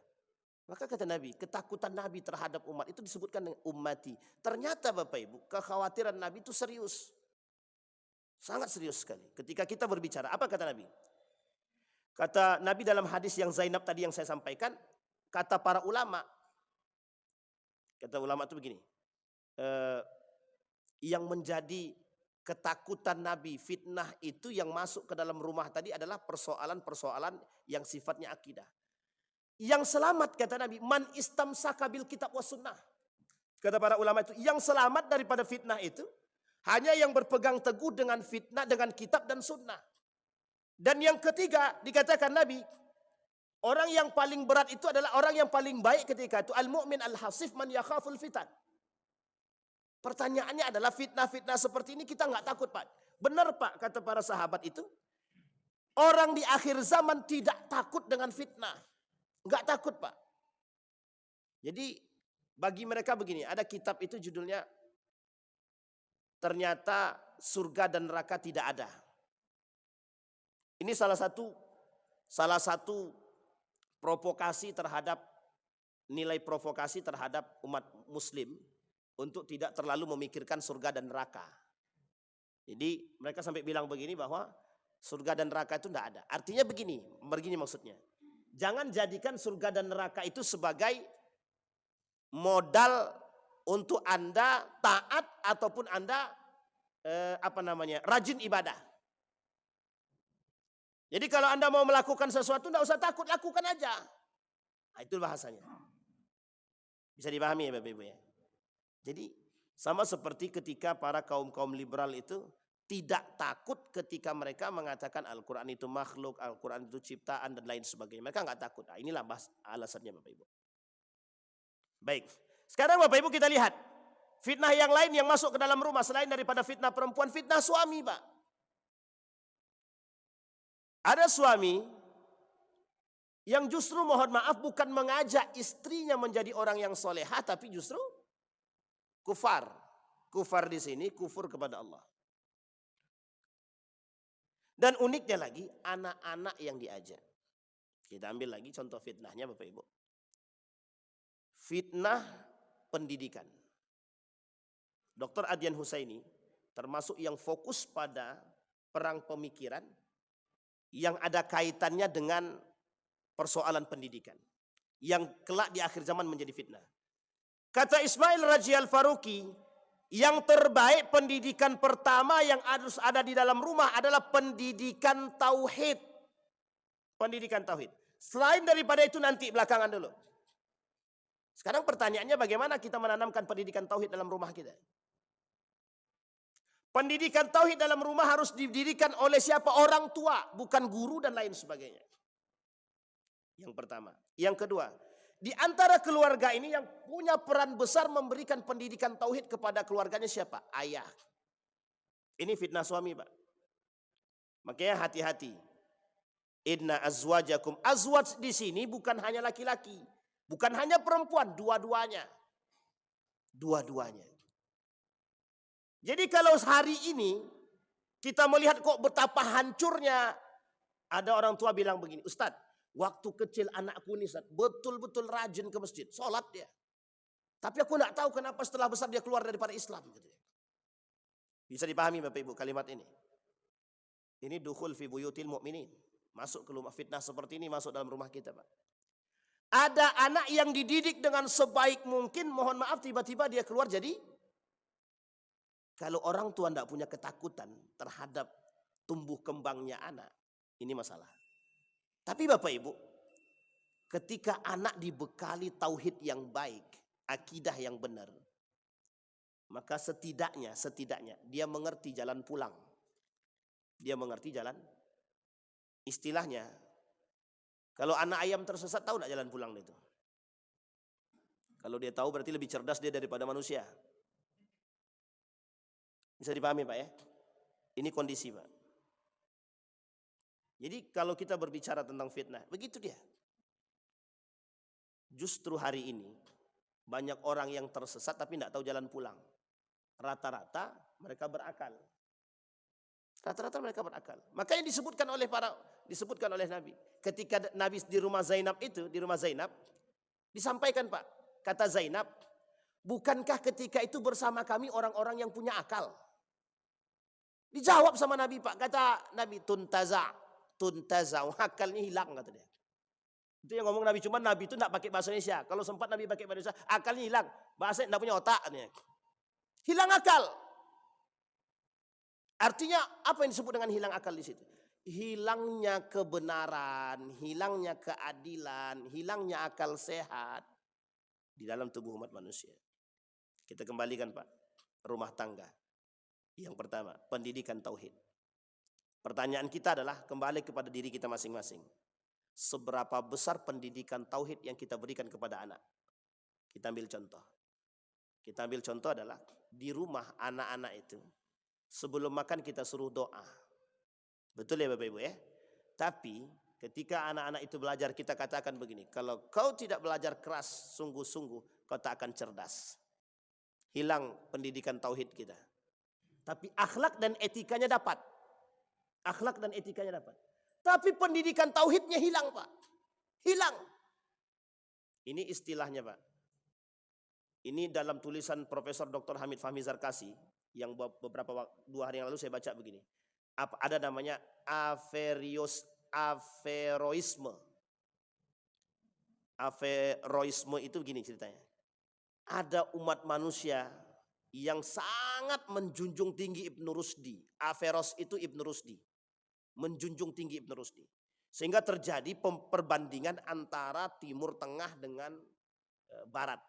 Maka kata Nabi, ketakutan Nabi terhadap umat itu disebutkan dengan ummati. Ternyata Bapak Ibu, kekhawatiran Nabi itu serius. Sangat serius sekali. Ketika kita berbicara, apa kata Nabi? Kata Nabi dalam hadis yang Zainab tadi yang saya sampaikan, kata para ulama. Kata ulama itu begini. Yang menjadi ketakutan Nabi, fitnah itu yang masuk ke dalam rumah tadi adalah persoalan-persoalan yang sifatnya akidah. Yang selamat kata Nabi, man istamsaka bil kitab was sunnah. Kata para ulama itu, yang selamat daripada fitnah itu hanya yang berpegang teguh dengan fitnah, dengan kitab dan sunnah. Dan yang ketiga dikatakan Nabi, orang yang paling berat itu adalah orang yang paling baik ketika itu al-mu'min al-hasif man yakhaful fitan. Pertanyaannya adalah fitnah-fitnah seperti ini kita nggak takut Pak. Benar Pak kata para sahabat itu. Orang di akhir zaman tidak takut dengan fitnah. Nggak takut Pak. Jadi bagi mereka begini, ada kitab itu judulnya Ternyata Surga dan Neraka Tidak Ada. Ini salah satu provokasi terhadap nilai provokasi terhadap umat muslim untuk tidak terlalu memikirkan surga dan neraka. Jadi mereka sampai bilang begini bahwa surga dan neraka itu tidak ada. Artinya begini maksudnya. Jangan jadikan surga dan neraka itu sebagai modal untuk Anda taat ataupun Anda rajin ibadah. Jadi kalau Anda mau melakukan sesuatu tidak usah takut, lakukan aja. Nah, itu bahasanya. Bisa dipahami ya Bapak Ibu ya. Jadi sama seperti ketika para kaum liberal itu tidak takut ketika mereka mengatakan Al-Quran itu makhluk, Al-Quran itu ciptaan dan lain sebagainya. Mereka nggak takut. Nah, inilah alasannya Bapak Ibu. Baik, sekarang Bapak Ibu kita lihat fitnah yang lain yang masuk ke dalam rumah selain daripada fitnah perempuan, fitnah suami Pak. Ada suami yang justru mohon maaf bukan mengajak istrinya menjadi orang yang solehah, tapi justru kufar. Kufar di sini kufur kepada Allah. Dan uniknya lagi anak-anak yang diajak. Kita ambil lagi contoh fitnahnya Bapak Ibu. Fitnah pendidikan. Dr. Adyan Husaini termasuk yang fokus pada perang pemikiran yang ada kaitannya dengan persoalan pendidikan. Yang kelak di akhir zaman menjadi fitnah. Kata Ismail Raji Al-Faruqi, yang terbaik pendidikan pertama yang harus ada di dalam rumah adalah pendidikan tauhid. Pendidikan tauhid. Selain daripada itu nanti belakangan dulu. Sekarang pertanyaannya bagaimana kita menanamkan pendidikan tauhid dalam rumah kita? Pendidikan tauhid dalam rumah harus didirikan oleh siapa? Orang tua, bukan guru dan lain sebagainya. Yang pertama. Yang kedua, di antara keluarga ini yang punya peran besar memberikan pendidikan tauhid kepada keluarganya siapa? Ayah. Ini fitnah suami Pak. Makanya hati-hati. Inna azwajakum. Azwaj di sini bukan hanya laki-laki. Bukan hanya perempuan, dua-duanya. Dua-duanya. Jadi kalau hari ini kita melihat kok betapa hancurnya. Ada orang tua bilang begini, Ustadz, waktu kecil anakku ini betul-betul rajin ke masjid, sholat dia. Tapi aku tidak tahu kenapa setelah besar dia keluar daripada Islam. Bisa dipahami Bapak Ibu kalimat ini. Ini dukhul fi buyutil mu'minin. Masuk ke rumah fitnah seperti ini, masuk dalam rumah kita Pak. Ada anak yang dididik dengan sebaik mungkin, mohon maaf tiba-tiba dia keluar jadi. Kalau orang tua tidak punya ketakutan terhadap tumbuh kembangnya anak, ini masalah. Tapi Bapak Ibu, ketika anak dibekali tauhid yang baik, akidah yang benar, maka setidaknya dia mengerti jalan pulang. Dia mengerti jalan, istilahnya, kalau anak ayam tersesat tahu tidak jalan pulang itu? Kalau dia tahu berarti lebih cerdas dia daripada manusia. Bisa dipahami Pak ya? Ini kondisi Pak. Jadi kalau kita berbicara tentang fitnah, begitu dia. Justru hari ini banyak orang yang tersesat tapi tidak tahu jalan pulang. Rata-rata mereka berakal. Rata-rata mereka berakal. Makanya disebutkan oleh Nabi. Ketika Nabi di rumah Zainab itu, disampaikan Pak, kata Zainab, bukankah ketika itu bersama kami orang-orang yang punya akal? Dijawab sama Nabi Pak, kata Nabi tuntaza, akalnya hilang kata dia. Itu yang ngomong Nabi, cuma Nabi itu tidak pakai bahasa Indonesia. Kalau sempat Nabi pakai bahasa Indonesia, akalnya hilang. Bahasa tidak punya otak. Hilang akal. Artinya apa yang disebut dengan hilang akal di situ? Hilangnya kebenaran, hilangnya keadilan, hilangnya akal sehat di dalam tubuh umat manusia. Kita kembalikan Pak, rumah tangga. Yang pertama, pendidikan tauhid. Pertanyaan kita adalah kembali kepada diri kita masing-masing. Seberapa besar pendidikan tauhid yang kita berikan kepada anak? Kita ambil contoh. Kita ambil contoh adalah di rumah anak-anak itu sebelum makan kita suruh doa. Betul ya Bapak Ibu ya? Tapi ketika anak-anak itu belajar kita katakan begini, kalau kau tidak belajar keras sungguh-sungguh kau tak akan cerdas. Hilang pendidikan tauhid kita. Tapi akhlak dan etikanya dapat. Akhlak dan etikanya dapat. Tapi pendidikan tauhidnya hilang Pak. Hilang. Ini istilahnya Pak. Ini dalam tulisan Profesor Dr. Hamid Fahmi Zarkasi yang beberapa 2 hari yang lalu saya baca begini. Ada namanya Averroisme. Averroisme itu begini ceritanya. Ada umat manusia yang sangat menjunjung tinggi Ibnu Rusdi. Averroes itu Ibnu Rusdi. Menjunjung tinggi Ibnu Rusdi. Sehingga terjadi perbandingan antara Timur Tengah dengan Barat.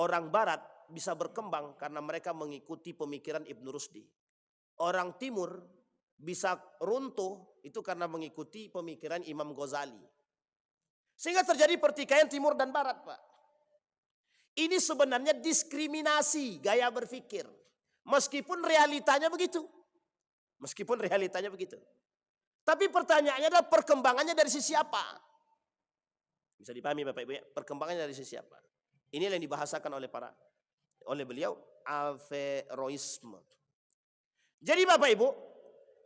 Orang Barat bisa berkembang karena mereka mengikuti pemikiran Ibnu Rusdi. Orang Timur bisa runtuh itu karena mengikuti pemikiran Imam Ghazali. Sehingga terjadi pertikaian Timur dan Barat Pak. Ini sebenarnya diskriminasi gaya berpikir. Meskipun realitanya begitu. Meskipun realitanya begitu. Tapi pertanyaannya adalah perkembangannya dari sisi apa? Bisa dipahami Bapak Ibu ya? Perkembangannya dari sisi apa? Inilah yang dibahasakan oleh beliau Averroisme. Jadi Bapak Ibu,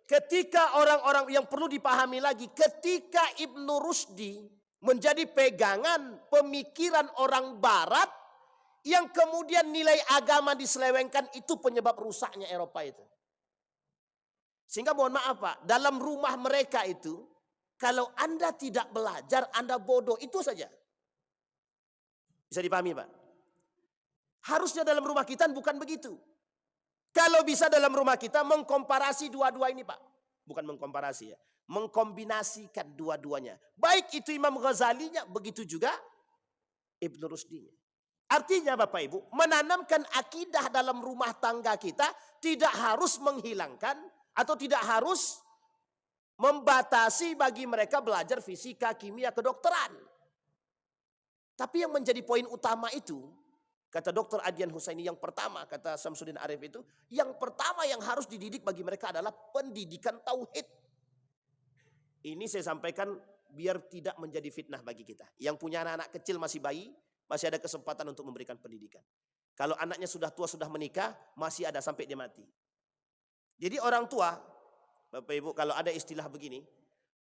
ketika orang-orang yang perlu dipahami lagi, ketika Ibnu Rusdi menjadi pegangan pemikiran orang Barat yang kemudian nilai agama diselewengkan, itu penyebab rusaknya Eropa itu. Sehingga mohon maaf Pak, dalam rumah mereka itu, kalau Anda tidak belajar, Anda bodoh, itu saja. Bisa dipahami Pak? Harusnya dalam rumah kita bukan begitu. Kalau bisa dalam rumah kita mengkomparasi dua-dua ini Pak. Bukan mengkomparasi ya. Mengkombinasikan dua-duanya. Baik itu Imam Ghazalinya, begitu juga Ibnu Rusdinya. Artinya Bapak Ibu, menanamkan akidah dalam rumah tangga kita tidak harus menghilangkan atau tidak harus membatasi bagi mereka belajar fisika, kimia, kedokteran. Tapi yang menjadi poin utama itu, kata Dr. Adian Husaini, yang pertama, kata Samsudin Arif itu, yang pertama yang harus dididik bagi mereka adalah pendidikan tauhid. Ini saya sampaikan biar tidak menjadi fitnah bagi kita. Yang punya anak-anak kecil masih bayi, masih ada kesempatan untuk memberikan pendidikan. Kalau anaknya sudah tua, sudah menikah, masih ada sampai dia mati. Jadi orang tua, Bapak Ibu, kalau ada istilah begini,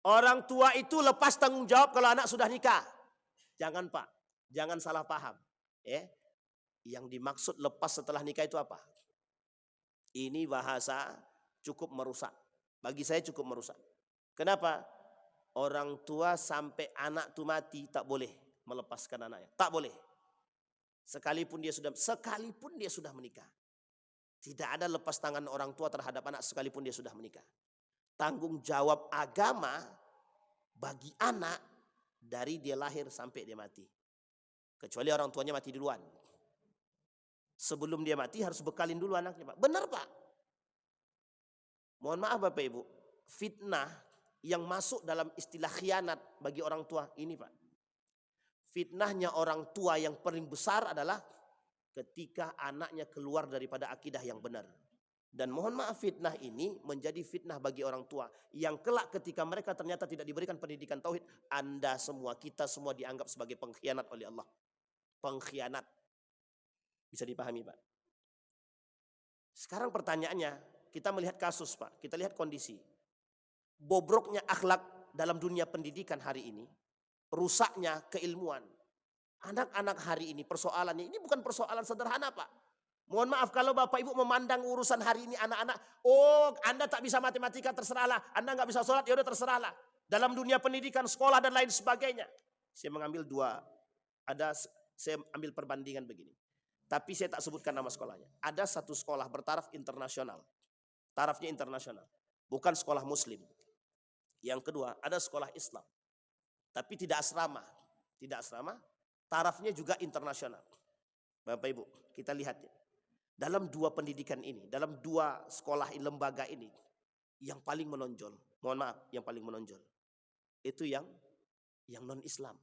orang tua itu lepas tanggung jawab kalau anak sudah nikah. Jangan Pak, jangan salah paham. Yang dimaksud lepas setelah nikah itu apa? Ini bahasa cukup merusak. Bagi saya cukup merusak. Kenapa? Orang tua sampai anak itu mati tak boleh melepaskan anaknya. Tak boleh. Sekalipun dia sudah menikah. Tidak ada lepas tangan orang tua terhadap anak sekalipun dia sudah menikah. Tanggung jawab agama bagi anak dari dia lahir sampai dia mati. Kecuali orang tuanya mati duluan. Sebelum dia mati harus bekalin dulu anaknya Pak. Benar Pak. Mohon maaf Bapak Ibu. Fitnah yang masuk dalam istilah khianat bagi orang tua ini Pak. Fitnahnya orang tua yang paling besar adalah ketika anaknya keluar daripada akidah yang benar. Dan mohon maaf fitnah ini menjadi fitnah bagi orang tua. Yang kelak ketika mereka ternyata tidak diberikan pendidikan tauhid. Anda semua, kita semua dianggap sebagai pengkhianat oleh Allah. Pengkhianat. Bisa dipahami Pak. Sekarang pertanyaannya, kita melihat kasus Pak. Kita lihat kondisi. Bobroknya akhlak dalam dunia pendidikan hari ini. Rusaknya keilmuan. Anak-anak hari ini persoalannya, ini bukan persoalan sederhana Pak. Mohon maaf kalau Bapak Ibu memandang urusan hari ini anak-anak, oh Anda tak bisa matematika terserahlah, Anda nggak bisa sholat ya udah terserahlah. Dalam dunia pendidikan, sekolah dan lain sebagainya. Saya mengambil saya ambil perbandingan begini. Tapi saya tak sebutkan nama sekolahnya. Ada satu sekolah bertaraf internasional. Tarafnya internasional. Bukan sekolah muslim. Yang kedua, ada sekolah Islam. Tapi tidak asrama. Tidak asrama. Tarafnya juga internasional. Bapak Ibu, kita lihat ya. Dalam dua pendidikan ini, dalam dua sekolah lembaga ini, yang paling menonjol, mohon maaf, yang paling menonjol, itu yang non-Islam.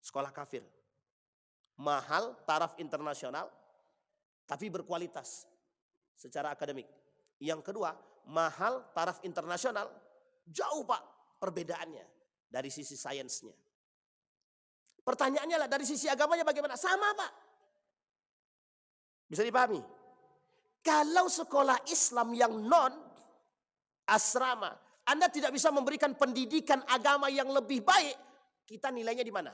Sekolah kafir. Mahal, taraf internasional, tapi berkualitas secara akademik. Yang kedua, mahal taraf internasional. Jauh Pak perbedaannya dari sisi sainsnya. Pertanyaannya lah dari sisi agamanya bagaimana? Sama Pak. Bisa dipahami? Kalau sekolah Islam yang non asrama, Anda tidak bisa memberikan pendidikan agama yang lebih baik, kita nilainya di mana?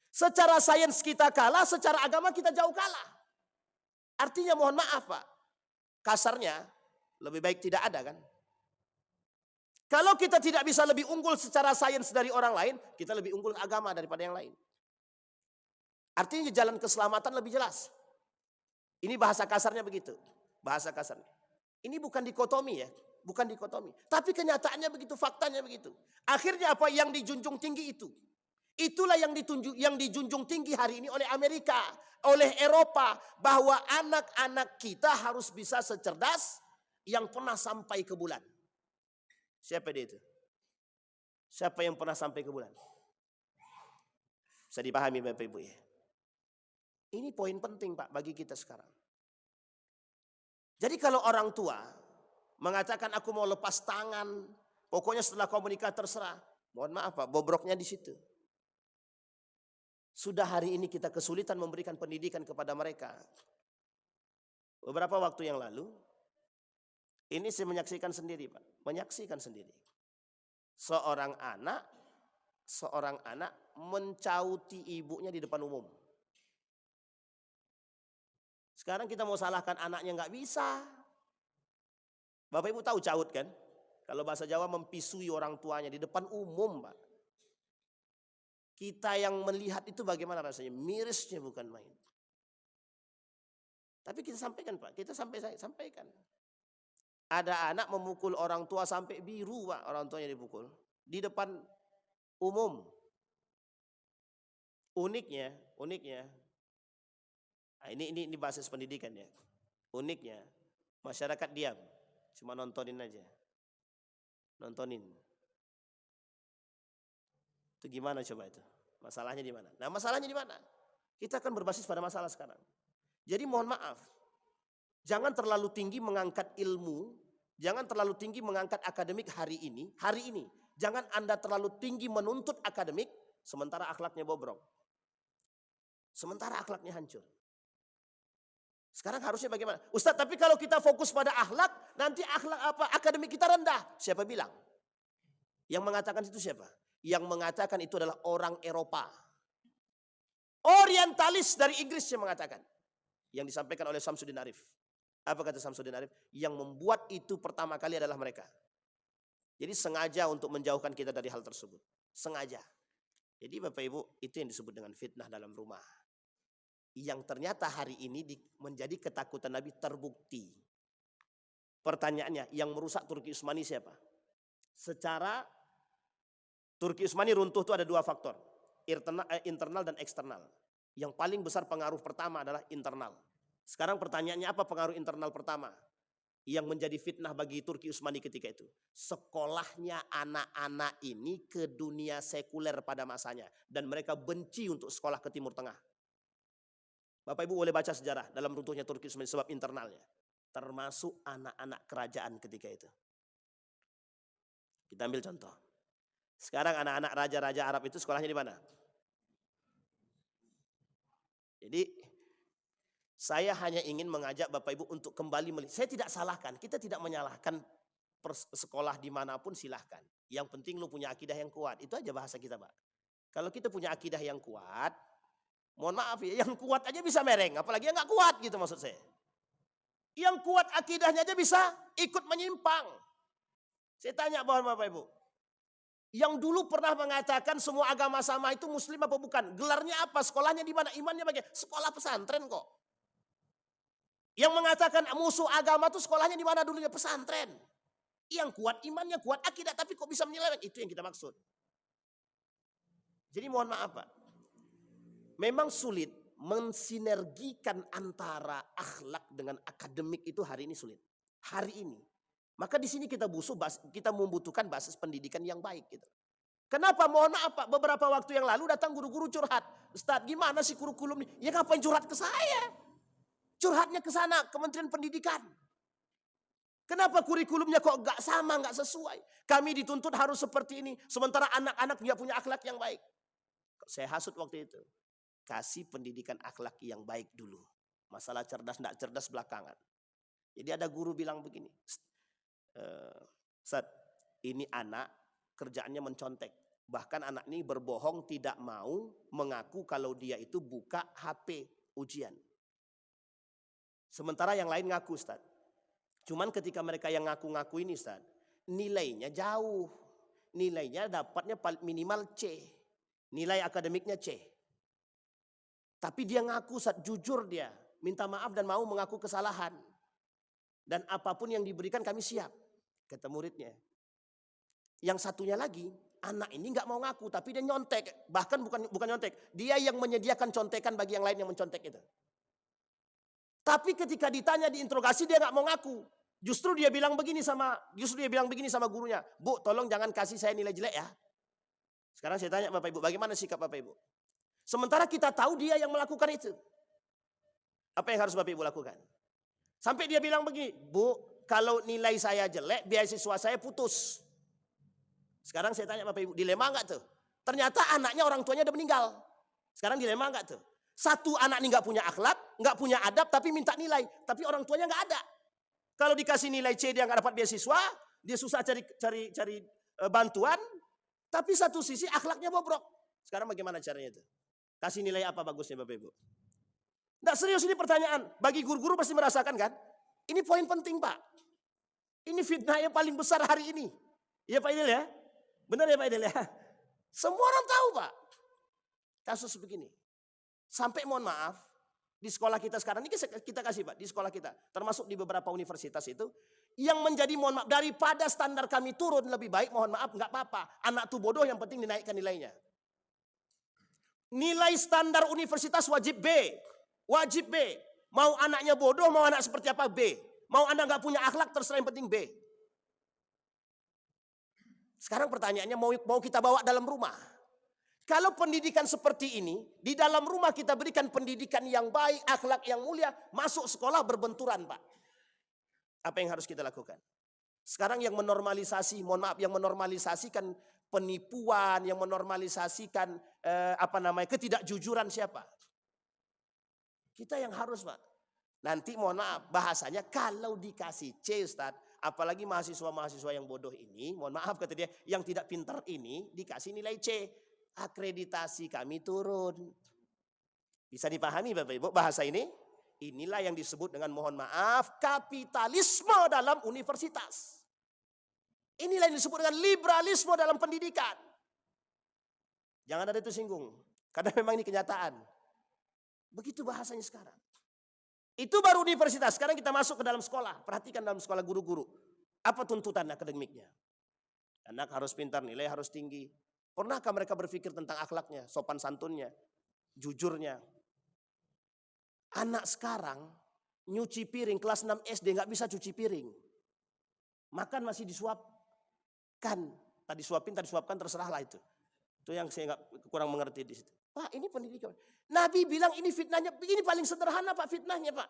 Secara sains kita kalah, secara agama kita jauh kalah. Artinya mohon maaf Pak, kasarnya lebih baik tidak ada kan? Kalau kita tidak bisa lebih unggul secara sains dari orang lain, kita lebih unggul agama daripada yang lain. Artinya jalan keselamatan lebih jelas. Ini bahasa kasarnya begitu. Bahasa kasarnya. Ini bukan dikotomi ya. Bukan dikotomi. Tapi kenyataannya begitu, faktanya begitu. Akhirnya apa yang dijunjung tinggi itu? Itulah yang dijunjung tinggi hari ini oleh Amerika, oleh Eropa. Bahwa anak-anak kita harus bisa secerdas yang pernah sampai ke bulan. Siapa dia itu? Siapa yang pernah sampai ke bulan? Bisa dipahami Bapak Ibu ya. Ini poin penting Pak bagi kita sekarang. Jadi kalau orang tua mengatakan aku mau lepas tangan, pokoknya setelah kau menikah terserah. Mohon maaf Pak, bobroknya di situ. Sudah hari ini kita kesulitan memberikan pendidikan kepada mereka. Beberapa waktu yang lalu, ini saya menyaksikan sendiri Pak. Menyaksikan sendiri. Seorang anak mencauti ibunya di depan umum. Sekarang kita mau salahkan anaknya nggak bisa. Bapak Ibu tahu caut kan? Kalau bahasa Jawa mempisui orang tuanya di depan umum Pak. Kita yang melihat itu bagaimana rasanya? Mirisnya bukan main. Tapi kita sampaikan Pak, kita sampaikan. Ada anak memukul orang tua sampai biru Pak, orang tuanya dipukul. Di depan umum. Uniknya. Nah, ini basis pendidikan ya. Uniknya, masyarakat diam. Cuma nontonin aja. Nontonin. Itu gimana coba itu? Masalahnya di mana? Nah masalahnya di mana? Kita akan berbasis pada masalah sekarang. Jadi mohon maaf. Jangan terlalu tinggi mengangkat ilmu, jangan terlalu tinggi mengangkat akademik hari ini. Jangan Anda terlalu tinggi menuntut akademik, sementara akhlaknya bobrok. Sementara akhlaknya hancur. Sekarang harusnya bagaimana? Ustaz, tapi kalau kita fokus pada akhlak, nanti akademik kita rendah. Siapa bilang? Yang mengatakan itu siapa? Yang mengatakan itu adalah orang Eropa. Orientalis dari Inggris yang mengatakan. Yang disampaikan oleh Samsudin Arif. Apa kata Samsudin Arif? Yang membuat itu pertama kali adalah mereka. Jadi sengaja untuk menjauhkan kita dari hal tersebut. Sengaja. Jadi Bapak Ibu, itu yang disebut dengan fitnah dalam rumah. Yang ternyata hari ini menjadi ketakutan Nabi terbukti. Pertanyaannya, yang merusak Turki Utsmani siapa? Secara Turki Utsmani runtuh itu ada dua faktor. Internal dan eksternal. Yang paling besar pengaruh pertama adalah internal. Sekarang pertanyaannya apa pengaruh internal pertama? Yang menjadi fitnah bagi Turki Utsmani ketika itu. Sekolahnya anak-anak ini ke dunia sekuler pada masanya. Dan mereka benci untuk sekolah ke Timur Tengah. Bapak Ibu boleh baca sejarah dalam runtuhnya Turki Utsmani sebab internalnya. Termasuk anak-anak kerajaan ketika itu. Kita ambil contoh. Sekarang anak-anak raja-raja Arab itu sekolahnya di mana? Jadi saya hanya ingin mengajak Bapak Ibu untuk kembali melihat. Saya tidak salahkan, kita tidak menyalahkan sekolah dimanapun silahkan. Yang penting lu punya akidah yang kuat. Itu aja bahasa kita Pak. Kalau kita punya akidah yang kuat, mohon maaf ya, yang kuat aja bisa mereng. Apalagi yang gak kuat gitu maksud saya. Yang kuat akidahnya aja bisa ikut menyimpang. Saya tanya Bapak Ibu. Yang dulu pernah mengatakan semua agama sama itu muslim apa bukan? Gelarnya apa? Sekolahnya di mana? Imannya bagaimana? Sekolah pesantren kok. Yang mengatakan musuh agama itu sekolahnya di mana dulunya? Pesantren. Yang kuat imannya, kuat akidah, tapi kok bisa menyeleweng? Itu yang kita maksud. Jadi mohon maaf Pak. Memang sulit mensinergikan antara akhlak dengan akademik itu hari ini sulit. Hari ini. Maka di sini kita membutuhkan basis pendidikan yang baik gitu. Kenapa? Mohon maaf Pak, beberapa waktu yang lalu datang guru-guru curhat. Ustaz, gimana sih kurikulum ini? Ya ngapain curhat ke saya? Curhatnya ke sana, Kementerian Pendidikan. Kenapa kurikulumnya kok gak sama, gak sesuai? Kami dituntut harus seperti ini. Sementara anak-anak dia punya akhlak yang baik. Saya hasut waktu itu. Kasih pendidikan akhlak yang baik dulu. Masalah cerdas gak cerdas belakangan. Jadi ada guru bilang begini. Ustaz, ini anak kerjaannya mencontek. Bahkan anak ini berbohong tidak mau mengaku kalau dia itu buka HP ujian. Sementara yang lain ngaku, Ustaz. Cuman ketika mereka yang ngaku-ngaku ini, Ustaz, nilainya jauh. Nilainya dapatnya minimal C. Nilai akademiknya C. Tapi dia ngaku, Ustaz, jujur dia. Minta maaf dan mau mengaku kesalahan. Dan apapun yang diberikan kami siap. Kata muridnya. Yang satunya lagi, anak ini nggak mau ngaku, tapi dia nyontek. Bahkan bukan nyontek, dia yang menyediakan contekan bagi yang lain yang mencontek itu. Tapi ketika ditanya diinterogasi dia nggak mau ngaku. Justru dia bilang begini sama gurunya, Bu, tolong jangan kasih saya nilai jelek ya. Sekarang saya tanya Bapak Ibu, bagaimana sikap Bapak Ibu? Sementara kita tahu dia yang melakukan itu. Apa yang harus Bapak Ibu lakukan? Sampai dia bilang begini, Bu, kalau nilai saya jelek, beasiswa saya putus. Sekarang saya tanya Bapak Ibu, dilema enggak tuh? Ternyata anaknya orang tuanya udah meninggal. Sekarang dilema enggak tuh? Satu anak ini enggak punya akhlak, enggak punya adab, tapi minta nilai. Tapi orang tuanya enggak ada. Kalau dikasih nilai C dia enggak dapat beasiswa, dia susah cari bantuan. Tapi satu sisi akhlaknya bobrok. Sekarang bagaimana caranya itu? Kasih nilai apa bagusnya Bapak Ibu? Enggak serius ini pertanyaan. Bagi guru-guru pasti merasakan kan? Ini poin penting Pak. Ini fitnah yang paling besar hari ini. Iya Pak Idil ya? Benar ya Pak Idil ya? Semua orang tahu Pak. Kasus begini. Sampai mohon maaf, di sekolah kita sekarang, ini kita kasih Pak, di sekolah kita. Termasuk di beberapa universitas itu. Yang menjadi mohon maaf, daripada standar kami turun lebih baik, mohon maaf, nggak apa-apa. Anak tuh bodoh yang penting dinaikkan nilainya. Nilai standar universitas wajib B. Wajib B. Mau anaknya bodoh, mau anak seperti apa B. Mau anak nggak punya akhlak, terserah yang penting B. Sekarang pertanyaannya mau kita bawa dalam rumah. Kalau pendidikan seperti ini, di dalam rumah kita berikan pendidikan yang baik, akhlak yang mulia, masuk sekolah berbenturan Pak. Apa yang harus kita lakukan? Sekarang yang menormalisasi, mohon maaf, yang menormalisasikan penipuan, yang menormalisasikan ketidakjujuran siapa? Kita yang harus Pak. Nanti mohon maaf, bahasanya kalau dikasih C Ustaz, apalagi mahasiswa-mahasiswa yang bodoh ini, mohon maaf kata dia, yang tidak pintar ini dikasih nilai C. Akreditasi kami turun. Bisa dipahami Bapak Ibu bahasa ini? Inilah yang disebut dengan mohon maaf kapitalisme dalam universitas. Inilah yang disebut dengan liberalisme dalam pendidikan. Jangan ada itu singgung. Karena memang ini kenyataan. Begitu bahasanya sekarang. Itu baru universitas. Sekarang kita masuk ke dalam sekolah. Perhatikan dalam sekolah guru-guru. Apa tuntutan akademiknya? Anak harus pintar, nilai harus tinggi. Pernahkah mereka berpikir tentang akhlaknya, sopan santunnya, jujurnya? Anak sekarang nyuci piring kelas 6 SD nggak bisa cuci piring. Makan masih disuapkan. Tadi suapkan terserahlah itu. Itu yang saya kurang mengerti di situ. Pak, ini pendidikan. Nabi bilang ini fitnahnya, ini paling sederhana Pak fitnahnya Pak.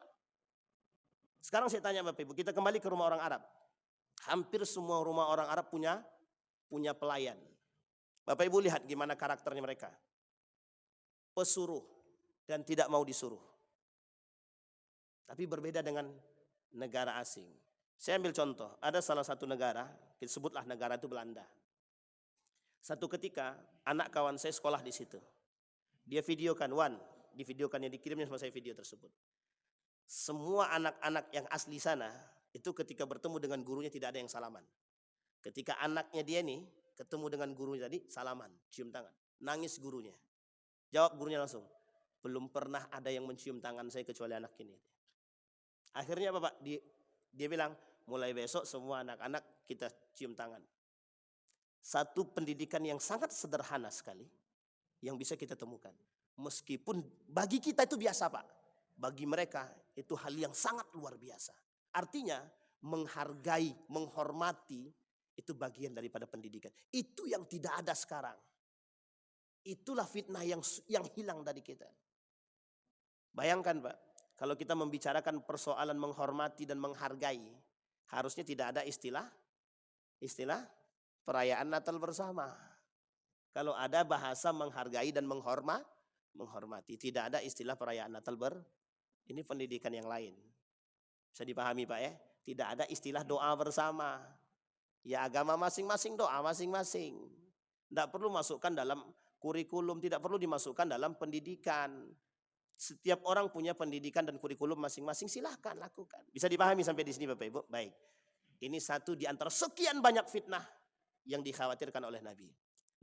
Sekarang saya tanya Bapak Ibu, kita kembali ke rumah orang Arab. Hampir semua rumah orang Arab punya pelayan. Bapak Ibu lihat gimana karakternya mereka. Pesuruh dan tidak mau disuruh. Tapi berbeda dengan negara asing. Saya ambil contoh, ada salah satu negara, kita sebutlah negara itu Belanda. Satu ketika anak kawan saya sekolah di situ. Dia videokan, divideokannya, dikirimnya sama saya video tersebut. Semua anak-anak yang asli sana, itu ketika bertemu dengan gurunya tidak ada yang salaman. Ketika anaknya dia nih, ketemu dengan gurunya tadi, salaman, cium tangan. Nangis gurunya. Jawab gurunya langsung, belum pernah ada yang mencium tangan saya kecuali anak ini. Akhirnya apa Pak? Dia bilang, mulai besok semua anak-anak kita cium tangan. Satu pendidikan yang sangat sederhana sekali, yang bisa kita temukan. Meskipun bagi kita itu biasa Pak. Bagi mereka itu hal yang sangat luar biasa. Artinya menghargai, menghormati, itu bagian daripada pendidikan. Itu yang tidak ada sekarang. Itulah fitnah yang hilang dari kita. Bayangkan Pak, Kalau kita membicarakan persoalan menghormati dan menghargai, harusnya tidak ada istilah perayaan Natal bersama. Kalau ada bahasa menghargai dan menghormati, tidak ada istilah perayaan Natal ini pendidikan yang lain. Bisa dipahami Pak ya? Tidak ada istilah doa bersama. Ya agama masing-masing, doa masing-masing. Tidak perlu masukkan dalam kurikulum, tidak perlu dimasukkan dalam pendidikan. Setiap orang punya pendidikan dan kurikulum masing-masing, silahkan lakukan. Bisa dipahami sampai di sini Bapak Ibu? Baik. Ini satu di antara sekian banyak fitnah yang dikhawatirkan oleh Nabi.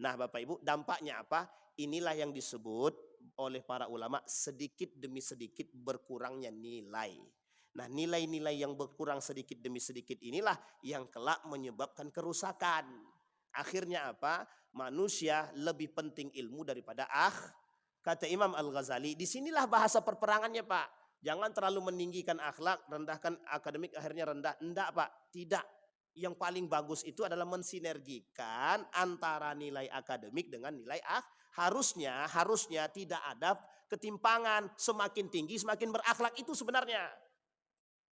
Nah Bapak Ibu, dampaknya apa? Inilah yang disebut oleh para ulama sedikit demi sedikit berkurangnya nilai. Nah nilai-nilai yang berkurang sedikit demi sedikit inilah yang kelak menyebabkan kerusakan. Akhirnya apa? Manusia lebih penting ilmu daripada kata Imam Al-Ghazali. Disinilah bahasa perperangannya Pak. Jangan terlalu meninggikan akhlak, rendahkan akademik, akhirnya rendah. Enggak Pak, tidak. Yang paling bagus itu adalah mensinergikan antara nilai akademik dengan nilai harusnya tidak ada ketimpangan. Semakin tinggi semakin berakhlak itu sebenarnya.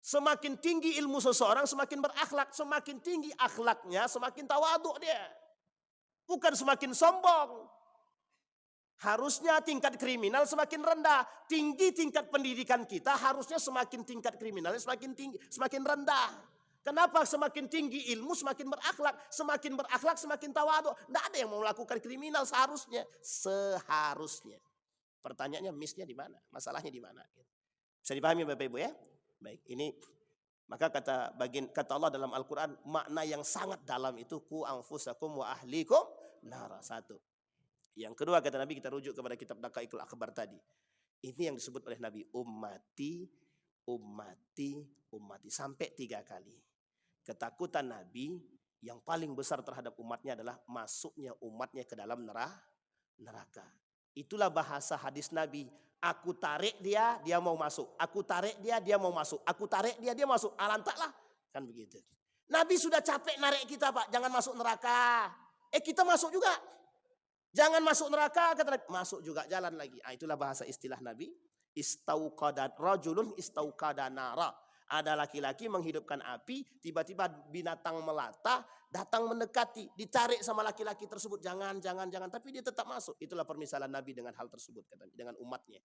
Semakin tinggi ilmu seseorang semakin berakhlak, semakin tinggi akhlaknya semakin tawaduk dia. Bukan semakin sombong. Harusnya tingkat kriminal semakin rendah. Tinggi tingkat pendidikan kita, harusnya semakin tingkat kriminalnya semakin tinggi, semakin rendah. Kenapa semakin tinggi ilmu semakin berakhlak, semakin tawadhu. Tidak ada yang mau melakukan kriminal seharusnya. Pertanyaannya missnya di mana? Masalahnya di mana? Bisa dipahami Bapak Ibu ya? Baik, ini maka kata Allah dalam Al-Quran, makna yang sangat dalam itu ku anfusakum wa ahlikum nara. Satu. Yang kedua kata Nabi, kita rujuk kepada kitab Daqaiqul Akhbar tadi. Ini yang disebut oleh Nabi, ummati sampai 3 kali. Ketakutan Nabi yang paling besar terhadap umatnya adalah masuknya umatnya ke dalam neraka. Itulah bahasa hadis Nabi. Aku tarik dia mau masuk. Aku tarik dia mau masuk. Aku tarik dia masuk. Alantaklah. Kan begitu. Nabi sudah capek narik kita Pak. Jangan masuk neraka. Kita masuk juga. Jangan masuk neraka. Masuk juga, jalan lagi. Itulah bahasa istilah Nabi. Rajulun istauqada nara. Ada laki-laki menghidupkan api, tiba-tiba binatang melata, datang mendekati, ditarik sama laki-laki tersebut. Jangan, tapi dia tetap masuk. Itulah permisalan Nabi dengan hal tersebut, dengan umatnya.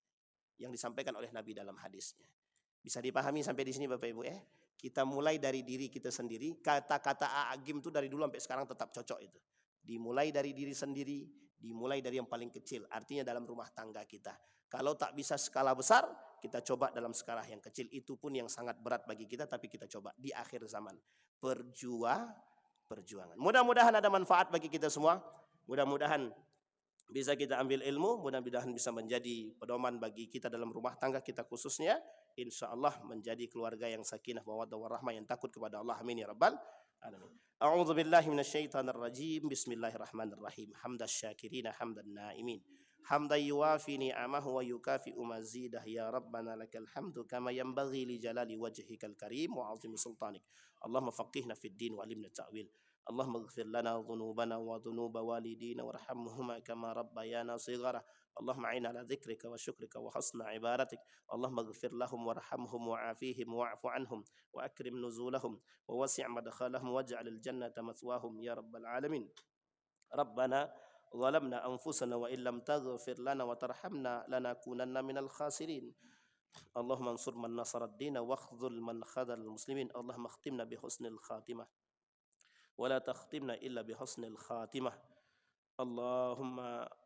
Yang disampaikan oleh Nabi dalam hadisnya. Bisa dipahami sampai di sini Bapak Ibu ya? Kita mulai dari diri kita sendiri. Kata-kata Agim itu dari dulu sampai sekarang tetap cocok itu. Dimulai dari diri sendiri, dimulai dari yang paling kecil. Artinya dalam rumah tangga kita. Kalau tak bisa skala besar, kita coba dalam skala yang kecil. Itu pun yang sangat berat bagi kita, tapi kita coba di akhir zaman. Perjuangan. Mudah-mudahan ada manfaat bagi kita semua. Mudah-mudahan bisa kita ambil ilmu. Mudah-mudahan bisa menjadi pedoman bagi kita dalam rumah tangga kita khususnya. Insya Allah menjadi keluarga yang sakinah, mawaddah warahmah, yang takut kepada Allah. Amin ya rabbal alamin. A'udzu billahi minasyaitonir rajim. Bismillahirrahmanirrahim. Hamdas syakirina hamdan naimin. Hamdan yuwafi ni'amahu wa yukafi'u mazidah. Ya Rabbana lakal hamdu kama yanbaghi li jalali wajhikal karim wa 'azimi sultanik. Allahumma faqihna fid din wa 'allimna ta'wil. Allahumma ighfir lana dhunubana wa dhunuba walidina warhamhuma kama rabbayana shighara. Allahumma 'inna ala dzikrika wa syukrika wa husna ibadatik. Allahumma ighfir lahum warhamhum wa'afihim wa'fu anhum wa akrim nuzulahum wa wasi' madkhalahum waj'alil jannata mathwahum ya rabbal alamin. Rabbana ظلمنا أنفسنا وإن لم تغفر لنا وترحمنا لنكونن من الخاسرين. اللهم انصر من نصر الدين واخذل من خذل المسلمين. اللهم اختمنا بحسن الخاتمة ولا تختمنا إلا بحسن الخاتمة.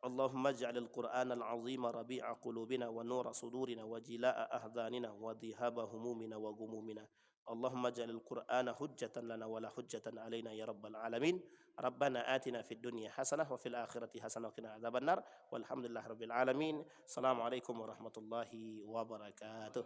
اللهم اجعل القرآن العظيم ربيع قلوبنا ونور صدورنا وجلاء أحزاننا وذهاب همومنا وغمومنا. اللهم اجعل القرآن حجة لنا ولا حجة علينا يا رب العالمين. ربنا آتنا في الدنيا حسنة وفي الآخرة حسنة وقنا عذاب النار والحمد لله رب العالمين. السلام عليكم ورحمة الله وبركاته.